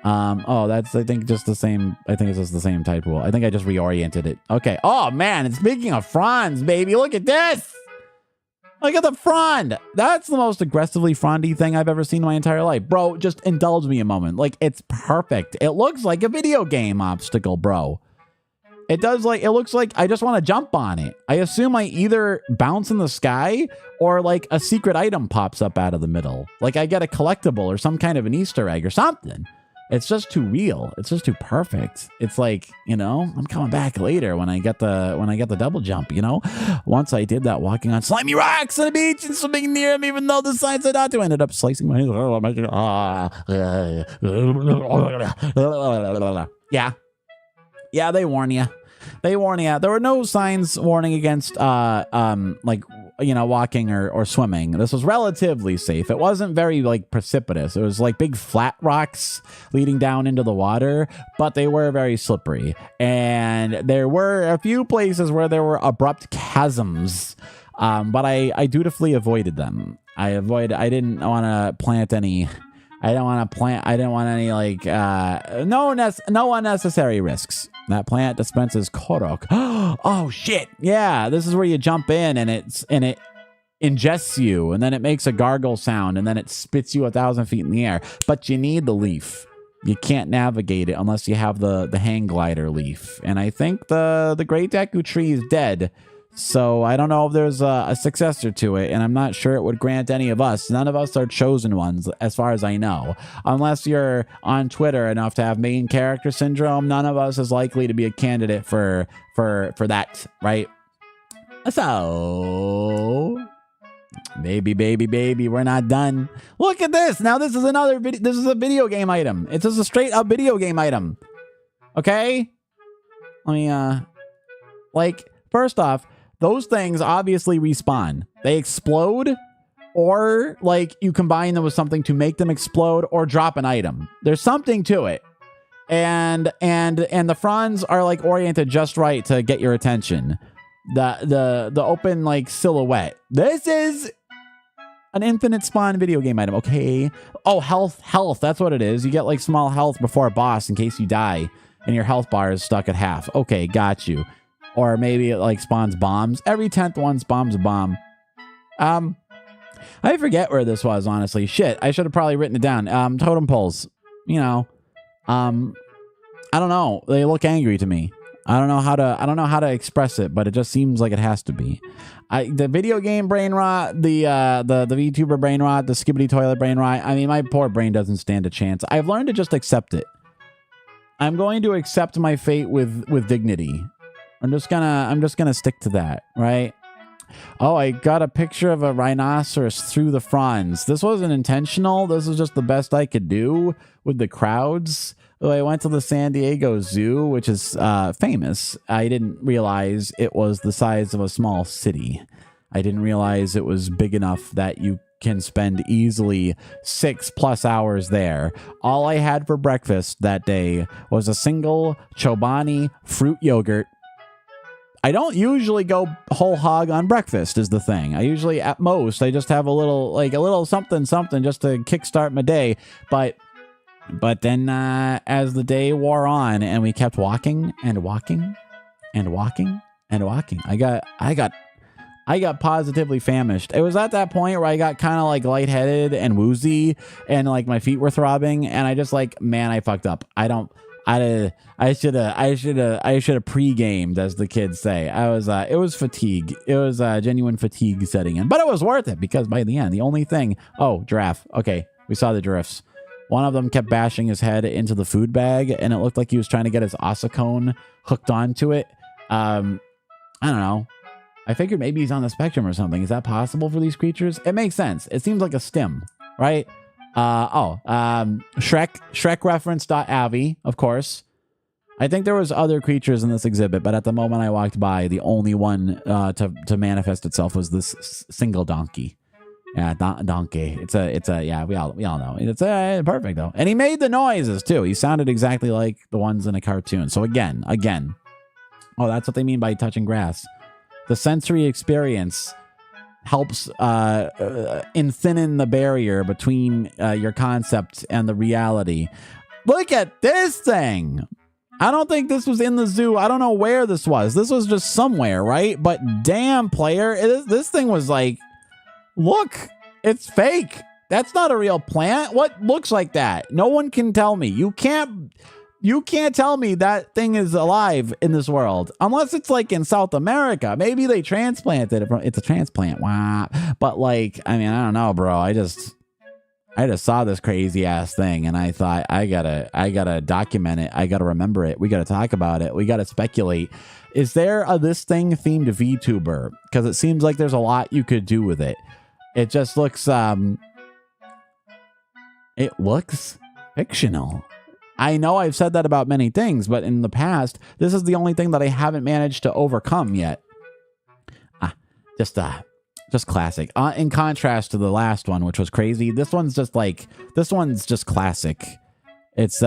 Oh, that's, I think, just the same. I think it's just the same type rule. I think I just reoriented it. Okay. Oh, man. And speaking of fronds, baby, look at this. Look at the frond. That's the most aggressively frondy thing I've ever seen in my entire life. Bro, just indulge me a moment. Like, it's perfect. It looks like a video game obstacle, bro. It does, like, it looks like I just want to jump on it. I assume I either bounce in the sky or like a secret item pops up out of the middle. Like I get a collectible or some kind of an Easter egg or something. It's just too real. It's just too perfect. It's like, you know, I'm coming back later when I get the double jump, you know? Once I did that walking on slimy rocks on the beach and swimming near them, even though the sign said not to, I ended up slicing my Yeah, they warn you. They warn you. There were no signs warning against like, you know, walking or swimming. This was relatively safe. It wasn't very like precipitous. It was like big flat rocks leading down into the water, but they were very slippery. And there were a few places where there were abrupt chasms, but I dutifully avoided them. I didn't want to plant any. I didn't want any like no unnecessary risks. That plant dispenses korok. Oh shit! Yeah, this is where you jump in and it ingests you, and then it makes a gargle sound, and then it spits you 1,000 feet in the air. But you need the leaf. You can't navigate it unless you have the hang glider leaf. And I think the Great Deku tree is dead. So I don't know if there's a successor to it, and I'm not sure it would grant any of us. None of us are chosen ones, as far as I know. Unless you're on Twitter enough to have main character syndrome, none of us is likely to be a candidate for that, right? So, baby, we're not done. Look at this. Now this is another video. This is a video game item. It's just a straight up video game item. Okay? Let me, like, first off, those things obviously respawn. They explode, or like you combine them with something to make them explode, or drop an item. There's something to it. And the fronds are like oriented just right to get your attention. The open like silhouette. This is an infinite spawn video game item. Okay. Oh, health. That's what it is. You get like small health before a boss in case you die and your health bar is stuck at half. Okay, got you. Or maybe it like spawns bombs. Every 10th one spawns a bomb. I forget where this was, honestly. Shit, I should have probably written it down. Totem poles. You know. I don't know. They look angry to me. I don't know how to express it, but it just seems like it has to be. The video game brain rot, the VTuber brain rot, the skibbity toilet brain rot. I mean, my poor brain doesn't stand a chance. I've learned to just accept it. I'm going to accept my fate with dignity. I'm just gonna stick to that, right? Oh, I got a picture of a rhinoceros through the fronds. This wasn't intentional. This was just the best I could do with the crowds. I went to the San Diego Zoo, which is famous. I didn't realize it was the size of a small city. I didn't realize it was big enough that you can spend easily 6+ hours there. All I had for breakfast that day was a single Chobani fruit yogurt. I don't usually go whole hog on breakfast is the thing. I usually, at most, I just have a little something just to kickstart my day. But then as the day wore on and we kept walking and walking and walking and walking, I got positively famished. It was at that point where I got kind of like lightheaded and woozy and like my feet were throbbing, and I just like, man, I fucked up. I should have pre-gamed, as the kids say. It was fatigue. It was genuine fatigue setting in, but it was worth it because by the end, the only thing, giraffe. Okay. We saw the giraffes. One of them kept bashing his head into the food bag, and it looked like he was trying to get his ossicone hooked onto it. I don't know. I figured maybe he's on the spectrum or something. Is that possible for these creatures? It makes sense. It seems like a stim, right? Shrek reference.avi, of course. I think there was other creatures in this exhibit, but at the moment I walked by, the only one to manifest itself was this single donkey. Yeah, donkey. It's a yeah, we all know. It's perfect though. And he made the noises too. He sounded exactly like the ones in a cartoon. So again. Oh, that's what they mean by touching grass. The sensory experience helps in thinning the barrier between your concept and the reality. Look at this thing. I don't think this was in the zoo. I don't know where this was. This was just somewhere, right? But damn, player, this thing was like, look, it's fake. That's not a real plant. What looks like that? No one can tell me. You can't tell me that thing is alive in this world unless it's like in South America. Maybe they transplanted it from. It's a transplant. Wow. But like, I mean, I don't know, bro. I just saw this crazy ass thing and I thought I gotta document it. I gotta remember it. We gotta talk about it. We gotta speculate. Is there a this thing themed VTuber? Because it seems like there's a lot you could do with it. It just looks it looks fictional. I know I've said that about many things, but in the past, this is the only thing that I haven't managed to overcome yet. Just classic. In contrast to the last one, which was crazy, this one's just classic. It's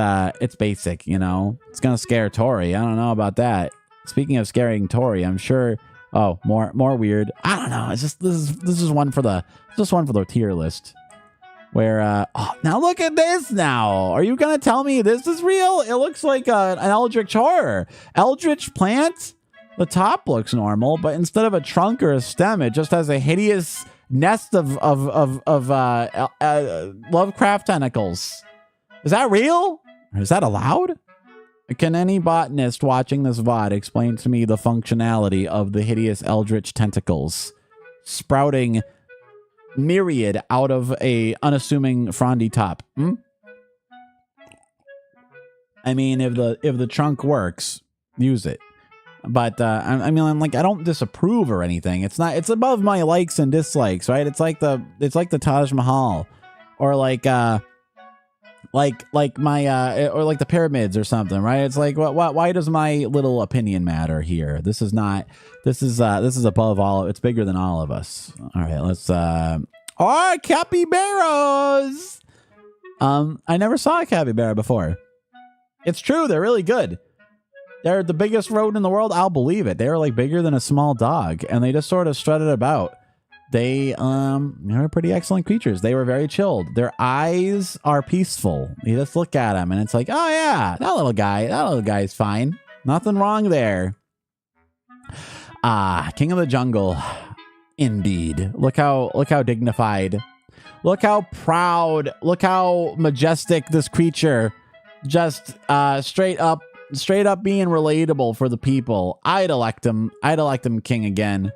basic, you know. It's gonna scare Tori. I don't know about that. Speaking of scaring Tori, I'm sure. Oh, more weird. I don't know. It's just this is one for the tier list. Where now look at this now. Are you gonna tell me this is real? It looks like an eldritch horror. Eldritch plant. The top looks normal, but instead of a trunk or a stem, it just has a hideous nest of Lovecraft tentacles. Is that real? Is that allowed? Can any botanist watching this VOD explain to me the functionality of the hideous eldritch tentacles sprouting myriad out of a unassuming frondy top? I mean, if the trunk works, use it. But I mean, I'm like, I don't disapprove or anything. It's above my likes and dislikes, right? It's like the Taj Mahal, or like my or like the pyramids or something, right? It's like, why does my little opinion matter here? This is above all. It's bigger than all of us. All right, let's capybaras. I never saw a capybara before. It's true, they're really good. They're the biggest rodent in the world. I'll believe it. They're like bigger than a small dog, and they just sort of strutted about. They were pretty excellent creatures. They were very chilled. Their eyes are peaceful. You just look at them, and it's like, oh yeah, that little guy's fine. Nothing wrong there. King of the jungle, indeed. Look how dignified. Look how proud. Look how majestic this creature. Just straight up being relatable for the people. I'd elect him king again.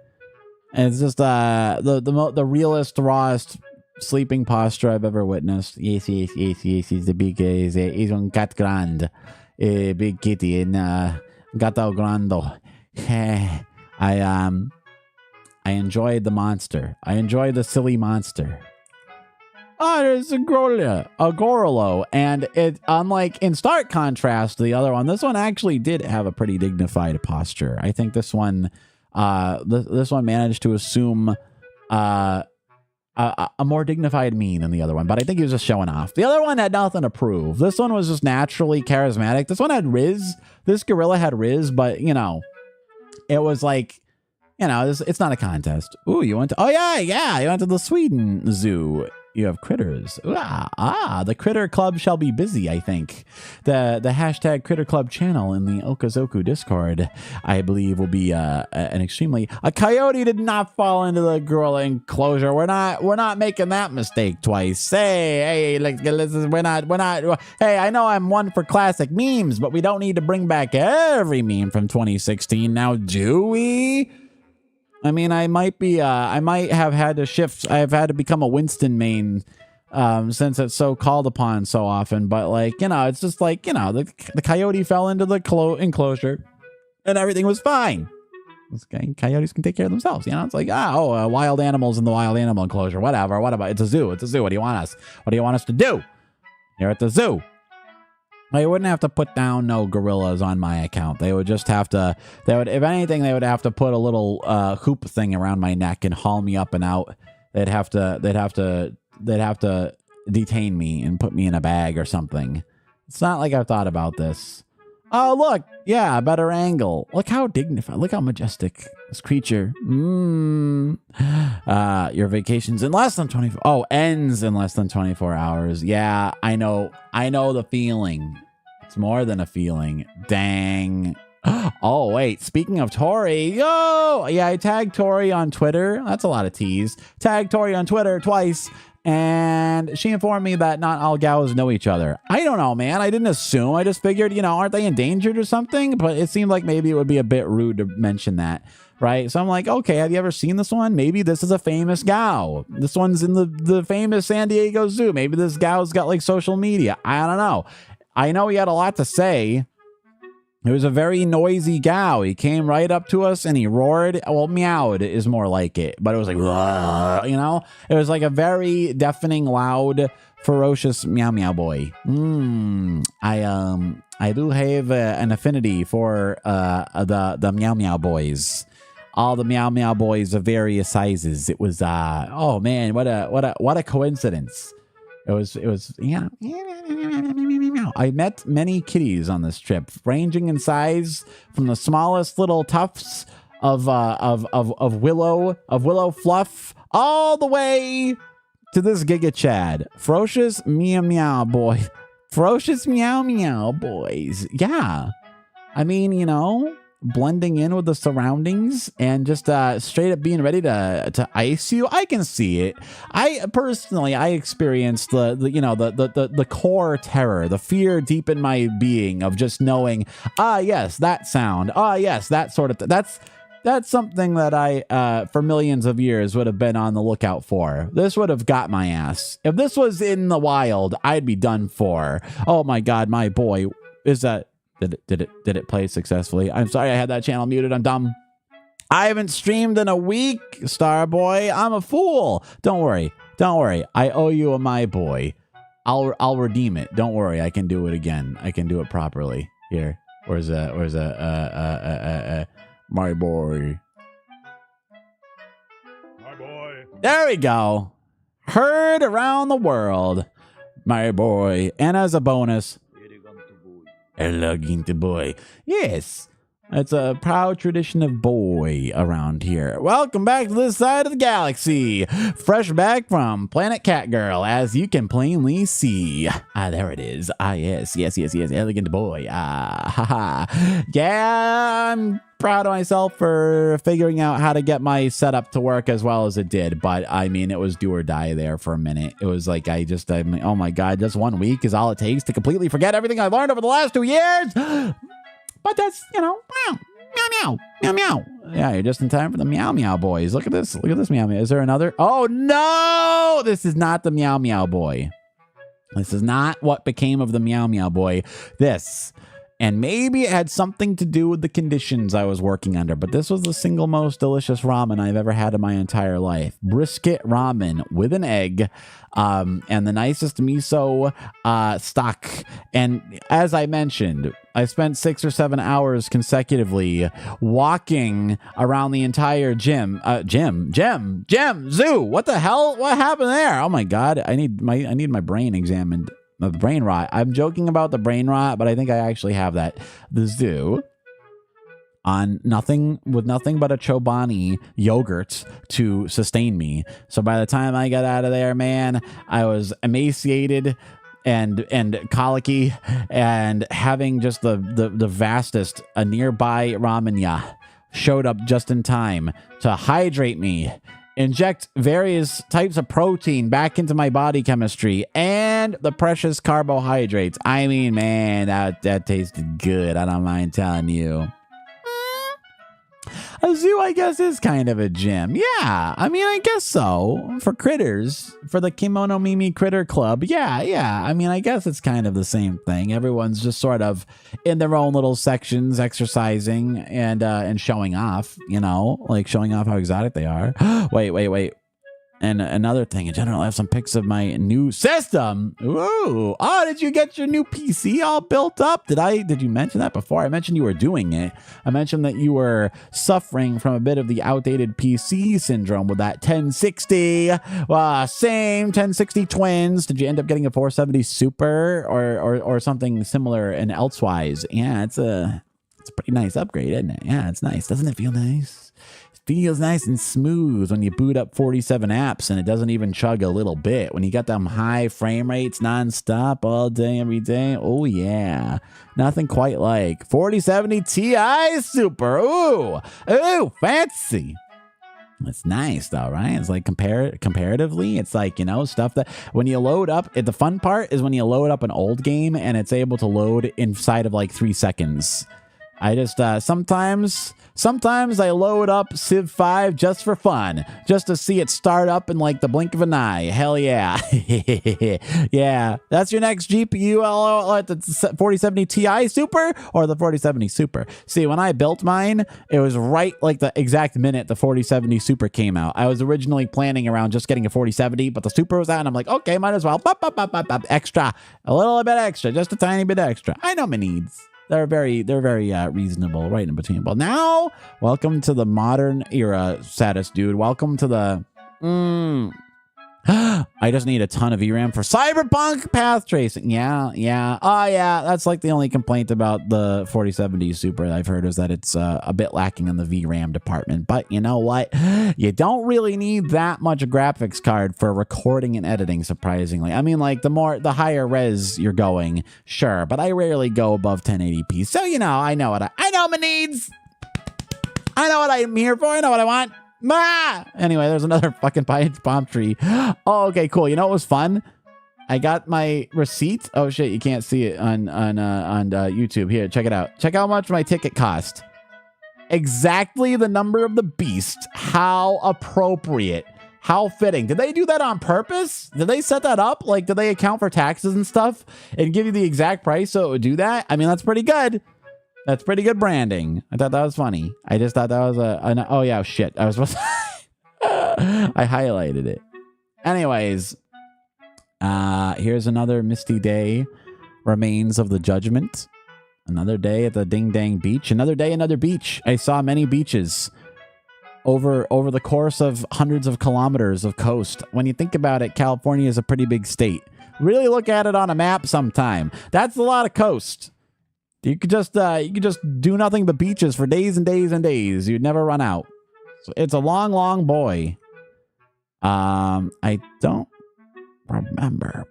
And it's just the realest, rawest sleeping posture I've ever witnessed. Yes, he's the big, he's un cat grand, big kitty, and gato grando. I enjoyed the monster. I enjoyed the silly monster. Oh, there's a Gorolo. And it, unlike in stark contrast to the other one, this one actually did have a pretty dignified posture. I think this one, this one managed to assume a more dignified mien than the other one, but I think he was just showing off. The other one had nothing to prove. This one was just naturally charismatic. This one had Riz. This gorilla had Riz, but you know, it was like, you know, it's not a contest. Ooh, you went to, you went to the Sweden Zoo. You have critters. The Critter Club shall be busy, I think. The hashtag Critter Club channel in the Okazoku Discord, I believe, will be an extremely... A coyote did not fall into the gorilla enclosure. We're not making that mistake twice. Hey, we're not... Hey, I know I'm one for classic memes, but we don't need to bring back every meme from 2016 now, do we? I mean, I might have had to shift. I've had to become a Winston main since it's so called upon so often. But like, you know, it's just like, you know, the coyote fell into the enclosure. and everything was fine. Coyotes can take care of themselves. You know, it's like, wild animals in the wild animal enclosure, whatever. What about, it's a zoo. It's a zoo. What do you want us to do here at the zoo? They wouldn't have to put down no gorillas on my account. They would just have to, if anything, they would have to put a little hoop thing around my neck and haul me up and out. They'd have to detain me and put me in a bag or something. It's not like I've thought about this. Oh, look. Yeah, a better angle. Look how dignified. Look how majestic this creature. Your vacation's in less than 24. Oh, ends in less than 24 hours. Yeah, I know the feeling. It's more than a feeling. Dang. Oh, wait. Speaking of Tori. Yo! Yeah, I tagged Tori on Twitter. That's a lot of T's. Tagged Tori on Twitter twice. And she informed me that not all gals know each other. I don't know, man. I didn't assume. I just figured, you know, aren't they endangered or something? But it seemed like maybe it would be a bit rude to mention that, right? So I'm like, okay, have you ever seen this one? Maybe this is a famous gal. This one's in the famous San Diego Zoo. Maybe this gal's got like social media. I don't know. I know he had a lot to say. It was a very noisy gal. He came right up to us and he roared. Well, meowed is more like it, but it was like, you know, it was like a very deafening, loud, ferocious meow meow boy. I do have an affinity for the meow meow boys. All the meow meow boys of various sizes. It was oh man, what a coincidence. It was yeah. I met many kitties on this trip, ranging in size from the smallest little tufts of willow fluff all the way to this Giga Chad. Ferocious meow meow boy. Ferocious meow meow boys. Yeah. I mean, you know, blending in with the surroundings and just straight up being ready to ice you. I can see it. I personally experienced the core terror, the fear deep in my being of just knowing, yes, that sound, yes, that sort of that's something that I for millions of years would have been on the lookout for. This would have got my ass. If this was in the wild, I'd be done for. Oh my god, my boy, is that Did it play successfully? I'm sorry I had that channel muted. I'm dumb. I haven't streamed in a week, Starboy. I'm a fool. Don't worry. I owe you a my boy. I'll redeem it. Don't worry. I can do it again. I can do it properly. Here. Where's my boy? My boy. There we go. Heard around the world. My boy. And as a bonus, elegant boy. Yes, it's a proud tradition of boy around here. Welcome back to this side of the galaxy. Fresh back from Planet Catgirl, as you can plainly see. There it is. Yes, elegant boy. Haha. Yeah, I'm proud of myself for figuring out how to get my setup to work as well as it did. But I mean, it was do or die there for a minute. It was like, oh my God, just 1 week is all it takes to completely forget everything I learned over the last 2 years. But that's, you know, meow, meow, meow, meow. Yeah, you're just in time for the meow meow boys. Look at this meow meow. Is there another? Oh no, this is not the meow meow boy. This is not what became of the meow meow boy. This. And maybe it had something to do with the conditions I was working under, but this was the single most delicious ramen I've ever had in my entire life. Brisket ramen with an egg, and the nicest miso stock. And as I mentioned, I spent 6 or 7 hours consecutively walking around the entire gym. Zoo. What the hell? What happened there? Oh my God. I need my brain examined. The brain rot. I'm joking about the brain rot, but I think I actually have that. The zoo on nothing but a Chobani yogurt to sustain me. So by the time I got out of there, man, I was emaciated and colicky and having just the vastest. A nearby ramenya showed up just in time to hydrate me, inject various types of protein back into my body chemistry, and the precious carbohydrates. I mean, man, that tasted good. I don't mind telling you. A zoo, I guess, is kind of a gym. Yeah, I mean, I guess so. For critters, for the Kimono Mimi Critter Club, yeah. I mean, I guess it's kind of the same thing. Everyone's just sort of in their own little sections, exercising and showing off, you know, like showing off how exotic they are. Wait. And another thing, in general, I have some pics of my new system. Ooh. Oh, did you get your new PC all built up? Did you mention that before? I mentioned you were doing it. I mentioned that you were suffering from a bit of the outdated PC syndrome with that 1060. Same 1060 twins. Did you end up getting a 470 Super or something similar and elsewise? Yeah, it's a pretty nice upgrade, isn't it? Yeah, it's nice. Doesn't it feel nice? Feels nice and smooth when you boot up 47 apps and it doesn't even chug a little bit. When you got them high frame rates nonstop all day, every day. Oh, yeah. Nothing quite like 4070 Ti Super. Ooh, fancy. It's nice though, right? It's like comparatively, it's like, you know, stuff that when you load up, the fun part is when you load up an old game and it's able to load inside of like 3 seconds. I just sometimes I load up Civ 5 just for fun, just to see it start up in like the blink of an eye. Hell yeah. Yeah, that's your next GPU at the 4070 Ti Super or the 4070 Super. See, when I built mine, it was right like the exact minute the 4070 Super came out. I was originally planning around just getting a 4070, but the Super was out and I'm like, okay, might as well. Extra, a little bit extra, just a tiny bit extra. I know my needs. They're very reasonable, right in between. Well, now, welcome to the modern era, Saddest Dude. Welcome to the... I just need a ton of VRAM for Cyberpunk path tracing. Yeah. Oh, yeah. That's like the only complaint about the 4070 Super I've heard is that it's a bit lacking in the VRAM department. But you know what? You don't really need that much graphics card for recording and editing, surprisingly. I mean, like, the higher res you're going, sure. But I rarely go above 1080p. So, you know, I know my needs. I know what I'm here for. I know what I want. Anyway, there's another fucking palm tree. Oh, okay, cool. You know what was fun? I got my receipt. Oh shit, you can't see it on YouTube. Here, check it out. Check how much my ticket cost. Exactly the number of the beast. How appropriate. How fitting. Did they do that on purpose? Did they set that up? Like, did they account for taxes and stuff and give you the exact price so it would do that? I mean, that's pretty good. That's pretty good branding. I thought that was funny. I just thought that was oh yeah, shit. I was supposed to I highlighted it. Anyways, here's another misty day. Remains of the judgment. Another day at the Ding Dang Beach. Another day, another beach. I saw many beaches over the course of hundreds of kilometers of coast. When you think about it, California is a pretty big state. Really look at it on a map sometime. That's a lot of coast. You could just do nothing but beaches for days and days and days. You'd never run out. So it's a long, long boy. I don't remember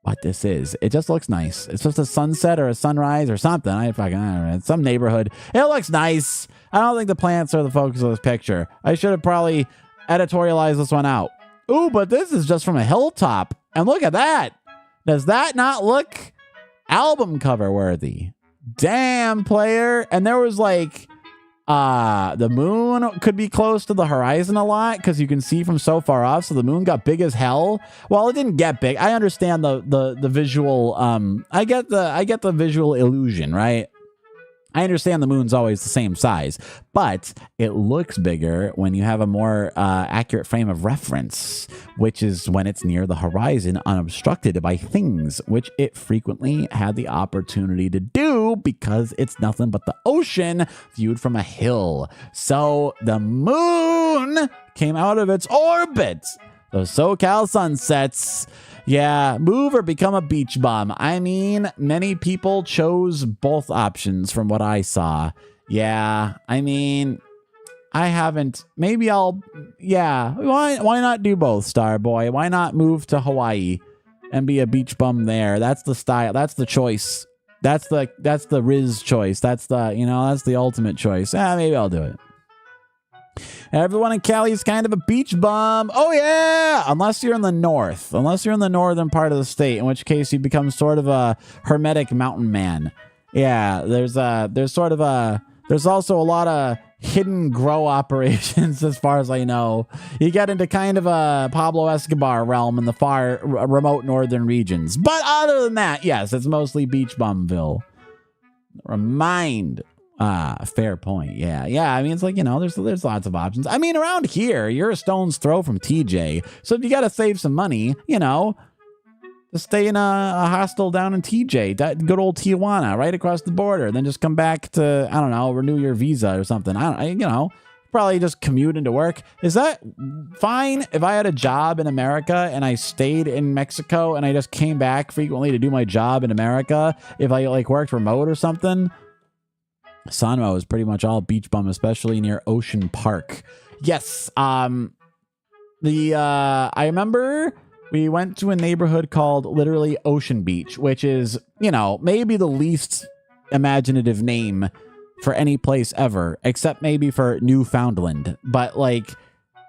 what this is. It just looks nice. It's just a sunset or a sunrise or something. I don't know. It's some neighborhood. It looks nice. I don't think the plants are the focus of this picture. I should have probably editorialized this one out. Ooh, but this is just from a hilltop. And look at that. Does that not look album cover worthy? Damn, player. And there was like the moon could be close to the horizon a lot because you can see from so far off. So the moon got big as hell. Well, it didn't get big. I understand the visual I get the visual illusion, right? I understand the moon's always the same size, but it looks bigger when you have a more accurate frame of reference, which is when it's near the horizon, unobstructed by things, which it frequently had the opportunity to do because it's nothing but the ocean viewed from a hill. So the moon came out of its orbit. Those SoCal sunsets. Yeah, move or become a beach bum. I mean, many people chose both options from what I saw. Yeah, I mean, I haven't. Maybe I'll, yeah, why not do both, Starboy? Why not move to Hawaii and be a beach bum there? That's the style. That's the choice. That's the Riz choice. That's the, you know, that's the ultimate choice. Maybe I'll do it. Everyone in Cali is kind of a beach bum. Oh, yeah. Unless you're in the north. Unless you're in the northern part of the state, in which case you become sort of a hermetic mountain man. Yeah, there's also a lot of hidden grow operations, as far as I know. You get into kind of a Pablo Escobar realm in the far remote northern regions. But other than that, yes, it's mostly Beach Bumville. Fair point. Yeah. I mean, it's like, there's lots of options. I mean, around here, you're a stone's throw from TJ. So if you got to save some money, just stay in a hostel down in TJ, that good old Tijuana, right across the border. Then just come back to, I don't know, renew your visa or something. Probably just commute into work. Is that fine if I had a job in America and I stayed in Mexico and I just came back frequently to do my job in America? If I worked remote or something? Sanmo is pretty much all beach bum, especially near Ocean Park. Yes. I remember we went to a neighborhood called literally Ocean Beach, which is, maybe the least imaginative name for any place ever, except maybe for Newfoundland. But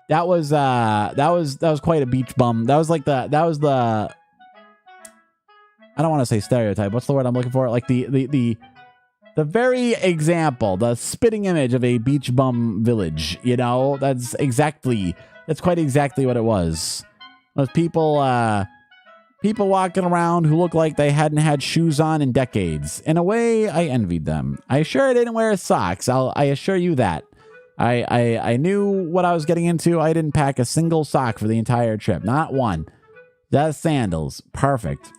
that was quite a beach bum. That was the I don't want to say stereotype. What's the word I'm looking for? The very example, the spitting image of a beach bum village. That's quite exactly what it was. Those people walking around who look like they hadn't had shoes on in decades. In a way, I envied them. I sure didn't wear socks. I assure you that. I knew what I was getting into. I didn't pack a single sock for the entire trip. Not one. Just sandals. Perfect.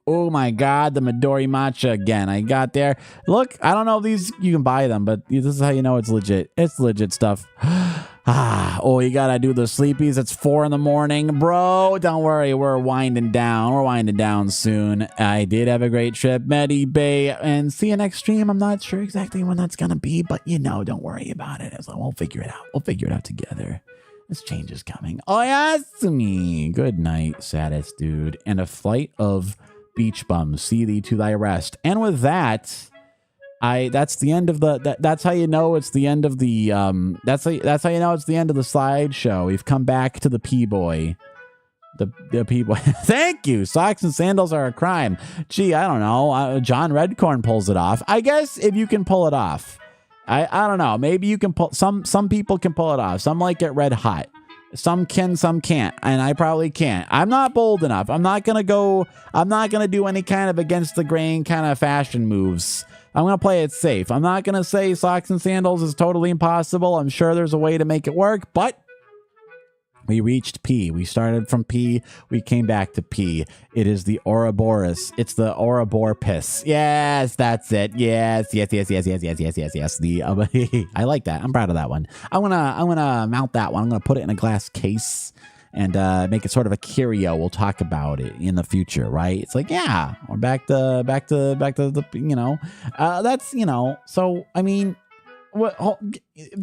Oh my God, the Midori matcha again. I got there. Look, I don't know if these, you can buy them, but this is how you know it's legit. It's legit stuff. You gotta do the sleepies. It's 4 a.m, bro. Don't worry, we're winding down. We're winding down soon. I did have a great trip, Medi Bay, and see you next stream. I'm not sure exactly when that's gonna be, but don't worry about it. We'll figure it out. We'll figure it out together. This change is coming. Oh yes, me. Good night, saddest dude, and a flight of beach bums. See thee to thy rest. And with that, that's the end of that's how you know it's the end of the that's how you know it's the end of the slideshow. We've come back to the P-boy. The P-boy. Thank you. Socks and sandals are a crime. Gee, I don't know. John Redcorn pulls it off. I guess if you can pull it off. I don't know. Maybe you can pull some people can pull it off. Some like it red hot. Some can, some can't, and I probably can't. I'm not bold enough. I'm not gonna do any kind of against the grain kind of fashion moves. I'm going to play it safe. I'm not going to say socks and sandals is totally impossible. I'm sure there's a way to make it work, but we reached P. We started from P. We came back to P. It is the Ouroboros. It's the Ouroboros. Yes, that's it. Yes. I like that. I'm proud of that one. I'm gonna mount that one. I'm gonna put it in a glass case and make it sort of a curio. We'll talk about it in the future, right? It's like, yeah, we're back to the, that's, so, I mean, what, you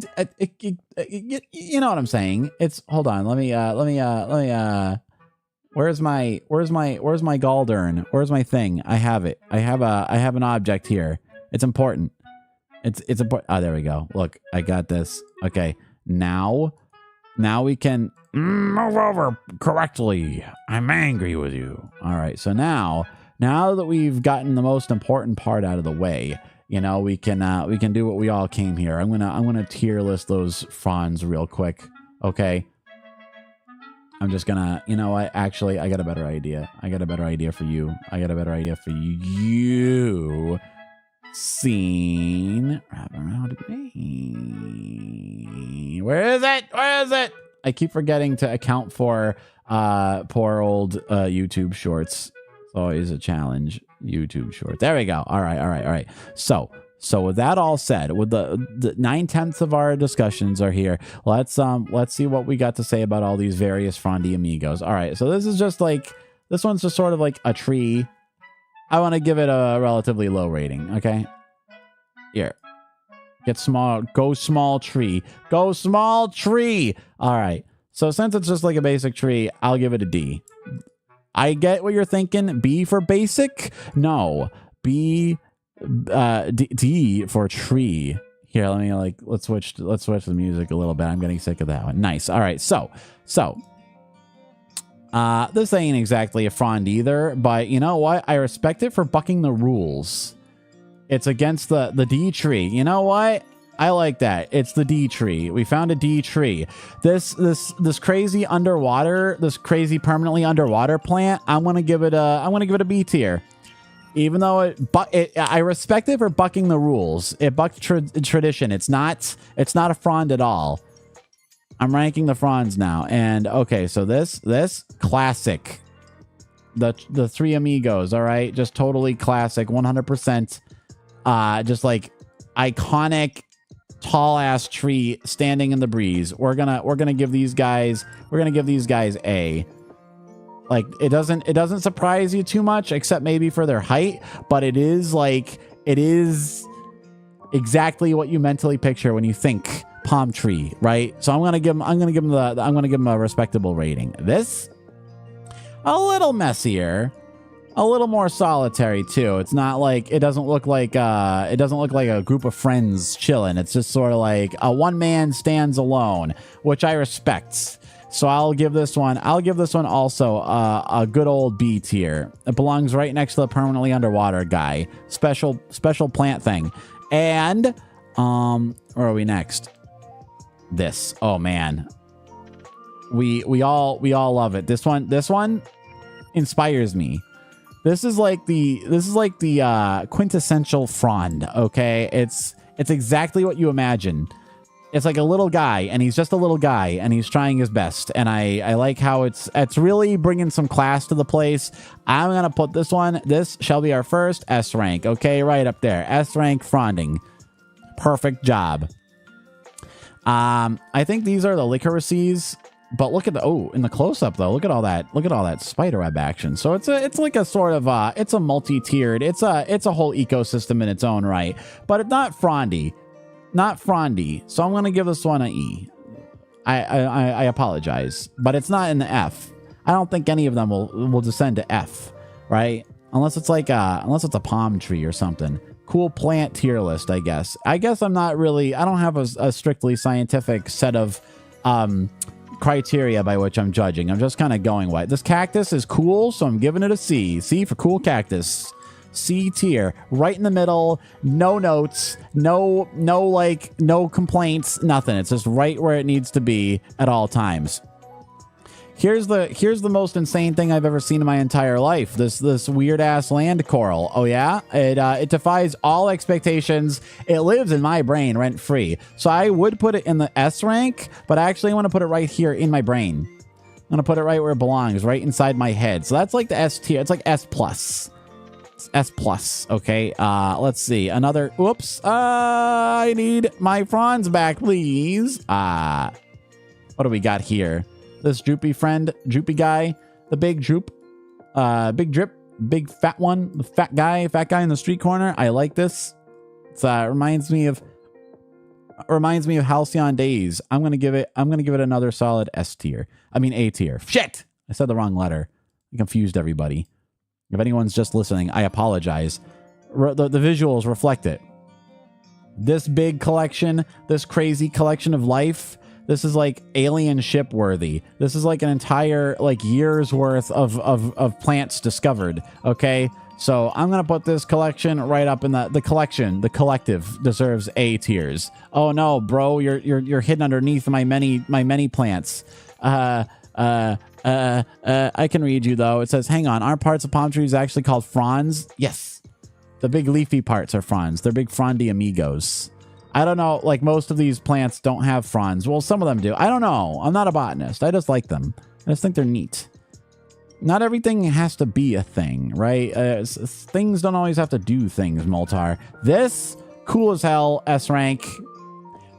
know what I'm saying? It's, hold on, let me, where's my Galdern? Where's my thing? I have it. I have an object here. It's important. It's important. Oh, there we go. Look, I got this. Okay. Now we can move over correctly. I'm angry with you. All right. So now that we've gotten the most important part out of the way, we can do what we all came here. I'm gonna tier list those fronds real quick. Okay. I'm just gonna, what? Actually, I got a better idea. I got a better idea for you. Scene. Wrap around me. Where is it? I keep forgetting to account for poor old YouTube shorts. It's always a challenge. YouTube shorts. There we go. All right. So with that all said, with the 9/10 of our discussions are here, let's see what we got to say about all these various Frondy amigos. All right, so this one's just sort of like a tree. I want to give it a relatively low rating. Okay, here, get small, go small tree. All right, so since it's just like a basic tree, I'll give it a D. I get what you're thinking. B for basic? No, B. D for tree. Here, let me let's switch the music a little bit. I'm getting sick of that one. Nice. All right. So this ain't exactly a frond either, but you know what? I respect it for bucking the rules. It's against the D tree. You know what? I like that. It's the D tree. We found a D tree. This crazy underwater, this crazy permanently underwater plant, I'm gonna give it a B tier. Even though I respect it for bucking the rules. It bucked tradition. It's not a frond at all. I'm ranking the fronds now. And okay, so this classic. The three amigos, all right? Just totally classic, 100%. Just like iconic tall ass tree standing in the breeze. We're gonna give these guys A. Like it doesn't surprise you too much, except maybe for their height, but it is exactly what you mentally picture when you think palm tree, right? So I'm gonna give them a respectable rating. This a little messier, a little more solitary too. It's not like it doesn't look like a group of friends chilling. It's just sort of like a one man stands alone, which I respect. So I'll give this one also a good old B tier. It belongs right next to the permanently underwater guy. Special plant thing. And where are we next? This. Oh man. We all love it. This one inspires me. This is like the quintessential frond, okay? It's exactly what you imagine. It's like a little guy, and he's just a little guy, and he's trying his best. And I like how it's really bringing some class to the place. I'm gonna put this one. This shall be our first S rank, okay? Right up there, S rank fronding. Perfect job. I think these are the licorices. But look at in the close up though, look at all that spider web action. So it's like a sort of it's a multi-tiered, it's a whole ecosystem in its own right, but it's not frondy. So I'm gonna give this one an E. I apologize, but it's not in the F. I don't think any of them will descend to F, right? Unless it's a palm tree or something. Cool plant tier list, I guess. I don't have a strictly scientific set of criteria by which I'm judging. I'm just kind of going with this cactus is cool, so I'm giving it a C. C for cool cactus. C tier, right in the middle. No notes, no complaints, nothing. It's just right where it needs to be at all times. Here's the most insane thing I've ever seen in my entire life. This weird ass land coral. Oh yeah, it defies all expectations. It lives in my brain rent free. So I would put it in the S rank, but I actually want to put it right here in my brain. I'm gonna put it right where it belongs, right inside my head. So that's like the S tier. It's like S plus. It's S plus. Okay. Let's see another. Whoops. I need my fronds back, please. What do we got here? This droopy guy, the big droop, big drip, big fat one, the fat guy in the street corner. I like this. It's reminds me of Halcyon Days. I'm gonna give it another solid S tier. I mean A tier. Shit, I said the wrong letter. I confused everybody. If anyone's just listening, I apologize. The visuals reflect it. This big collection, this crazy collection of life. This is like alien ship worthy. This is like an entire year's worth of plants discovered. Okay, so I'm gonna put this collection right up in the collection. The collective deserves A tiers. Oh no, bro, you're hidden underneath my many plants. I can read you though. It says, "Hang on, aren't parts of palm trees actually called fronds?" Yes, the big leafy parts are fronds. They're big frondy amigos. I don't know, like most of these plants don't have fronds. Well, some of them do. I don't know. I'm not a botanist. I just like them. I just think they're neat. Not everything has to be a thing, right? Things don't always have to do things, Moltar. This, cool as hell, S rank.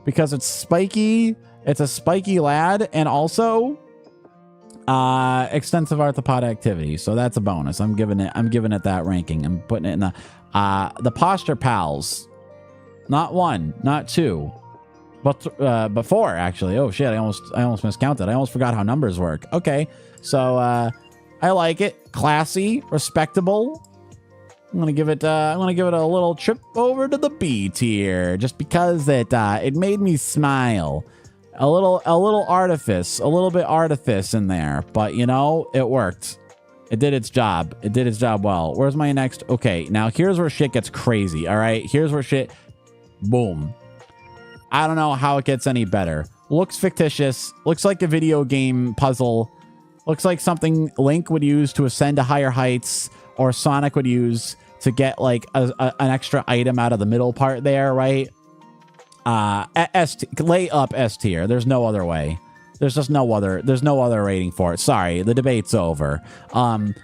Because it's spiky. It's a spiky lad. And also, extensive arthropod activity. So that's a bonus. I'm giving it that ranking. I'm putting it in the posture pals. Not one, not two, but four actually. Oh shit! I almost miscounted. I almost forgot how numbers work. Okay, so I like it. Classy, respectable. I'm gonna give it a little trip over to the B tier just because it made me smile. A little artifice, a little bit artifice in there, but you know it worked. It did its job. It did its job well. Where's my next? Okay, now here's where shit gets crazy. All right, here's where shit. Boom. I don't know how it gets any better. Looks fictitious. Looks like a video game puzzle. Looks like something Link would use to ascend to higher heights, or Sonic would use to get like an extra item out of the middle part there, right? Lay up S tier. There's no other way. There's no other rating for it. Sorry, the debate's over.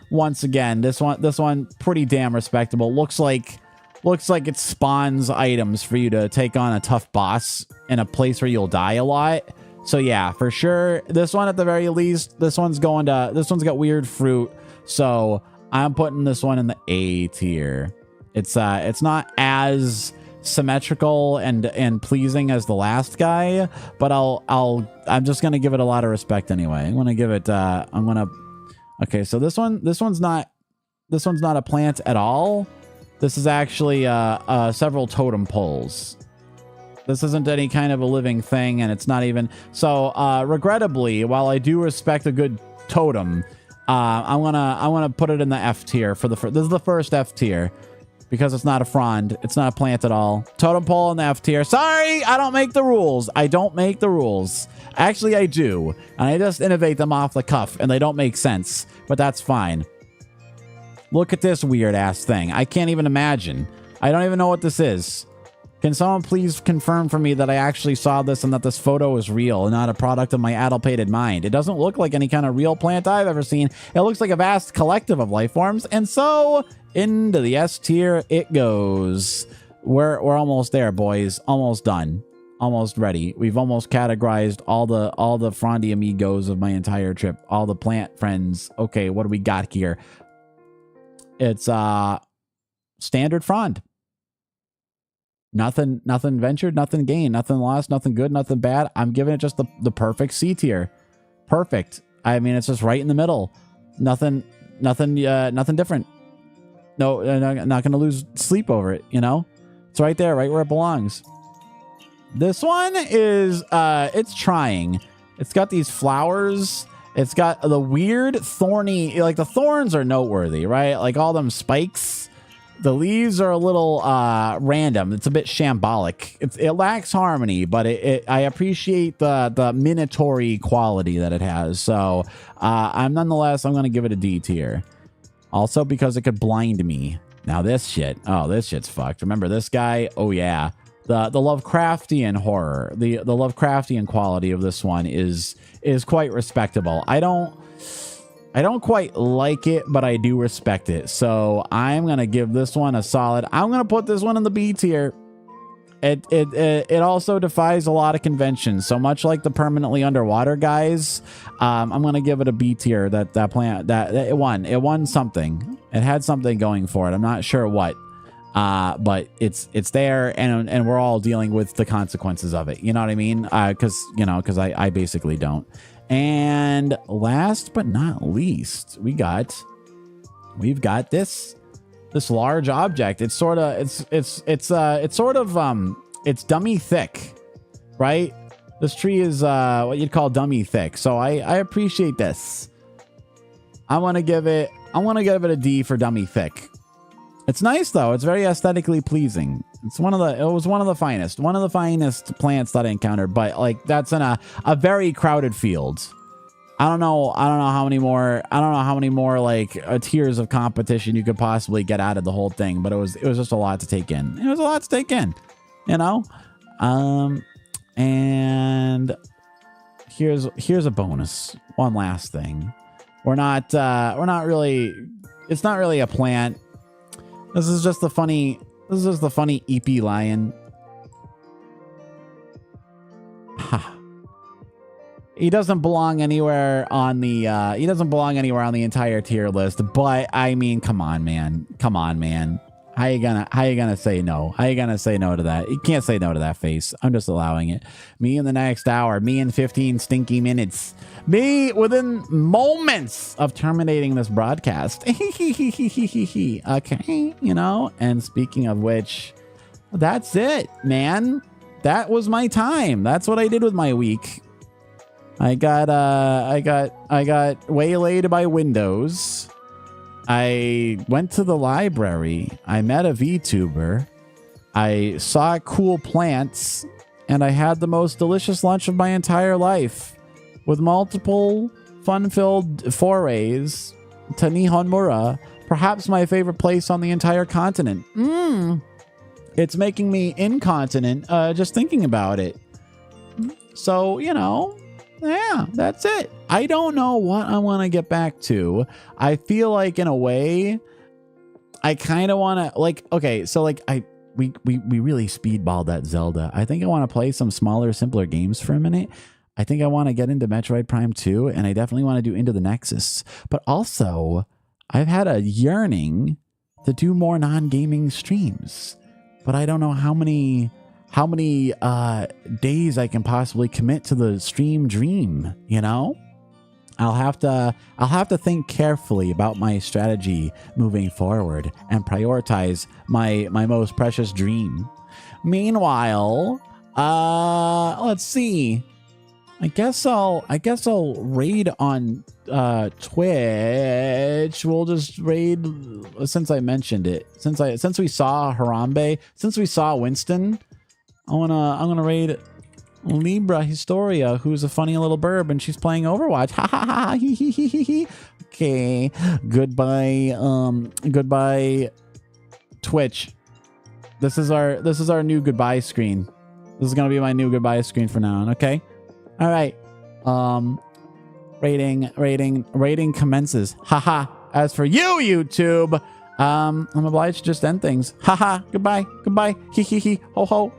Once again, this one pretty damn respectable. Looks like it spawns items for you to take on a tough boss in a place where you'll die a lot. So yeah, for sure. This one at the very least, this one's got weird fruit. So I'm putting this one in the A tier. It's not as symmetrical and pleasing as the last guy, but I'm just gonna give it a lot of respect anyway. I'm gonna give it okay, so this one's not a plant at all. This is actually several totem poles. This isn't any kind of a living thing, and it's not even so regrettably, while I do respect a good totem, I'm gonna put it in the F tier for this is the first F tier. Because it's not a frond. It's not a plant at all. Totem pole in the F tier. Sorry, I don't make the rules. I don't make the rules. Actually, I do. And I just innovate them off the cuff, and they don't make sense. But that's fine. Look at this weird-ass thing. I can't even imagine. I don't even know what this is. Can someone please confirm for me that I actually saw this and that this photo is real and not a product of my addlepated mind? It doesn't look like any kind of real plant I've ever seen. It looks like a vast collective of life forms. And so into the S tier it goes. We're almost there, boys. Almost done. Almost ready. We've almost categorized all the Frondy amigos of my entire trip. All the plant friends. Okay, what do we got here? It's standard frond. Nothing ventured, nothing gained, nothing lost, nothing good, nothing bad. I'm giving it just the perfect C tier. Perfect. I mean, it's just right in the middle. Nothing different. No, I'm not going to lose sleep over it, you know? It's right there, right where it belongs. This one is, it's trying. It's got these flowers. It's got the weird thorny, like the thorns are noteworthy, right? Like all them spikes. The leaves are a little random. It's a bit shambolic. It lacks harmony, but I appreciate the minotaur-y quality that it has. So I'm going to give it a D tier. Also because it could blind me. Now this shit's fucked. Remember this guy? Oh yeah. The Lovecraftian horror, the Lovecraftian quality of this one is quite respectable. I don't quite like it, but I do respect it. So I'm going to give this one a solid. I'm going to put this one in the B tier. It also defies a lot of conventions. So much like the permanently underwater guys, I'm going to give it a B tier. That plant, it won something. It had something going for it. I'm not sure what. But it's there, and we're all dealing with the consequences of it. You know what I mean? Because I basically don't. And last but not least, we've got this large object. It's dummy thick, right? This tree is what you'd call dummy thick. So I appreciate this. I want to give it a D for dummy thick. It's nice though. It's very aesthetically pleasing. It was one of the finest plants that I encountered, but like that's in a very crowded field. I don't know how many more like tiers of competition you could possibly get out of the whole thing, but it was just a lot to take in. It was a lot to take in, you know? And here's a bonus. One last thing. It's not really a plant. This is just the funny EP lion. He doesn't belong anywhere on the entire tier list, but I mean, come on, man. How you gonna say no? How you gonna say no to that? You can't say no to that face. I'm just allowing it. Me in the next hour, me in 15 stinky minutes, me within moments of terminating this broadcast. Okay, you know, and speaking of which, that's it, man. That was my time. That's what I did with my week. I got waylaid by Windows. I went to the library. I met a VTuber. I saw cool plants. and I had the most delicious lunch of my entire life with multiple fun-filled forays to Nihonmura, perhaps my favorite place on the entire continent. It's making me incontinent just thinking about it. So, you know, yeah, that's it. I don't know what I want to get back to. I feel like in a way, I kind of want to like, okay, so like we really speedballed that Zelda. I think I want to play some smaller, simpler games for a minute. I think I want to get into Metroid Prime 2, and I definitely want to do Into the Nexus. But also, I've had a yearning to do more non-gaming streams, but I don't know how many days I can possibly commit to the stream dream, you know? I'll have to think carefully about my strategy moving forward and prioritize my most precious dream. Meanwhile, let's see. I guess I'll raid on Twitch. We'll just raid since I mentioned it. Since we saw Harambe, since we saw Winston, I'm gonna raid Libra Historia, who's a funny little burb, and she's playing Overwatch. Ha ha ha he he he he he. Okay. Goodbye Twitch. This is our new goodbye screen. This is gonna be my new goodbye screen for now on, okay? All right. Rating commences. Haha. As for you, YouTube, I'm obliged to just end things. Haha. Goodbye. Hee hee hee. Ho ho.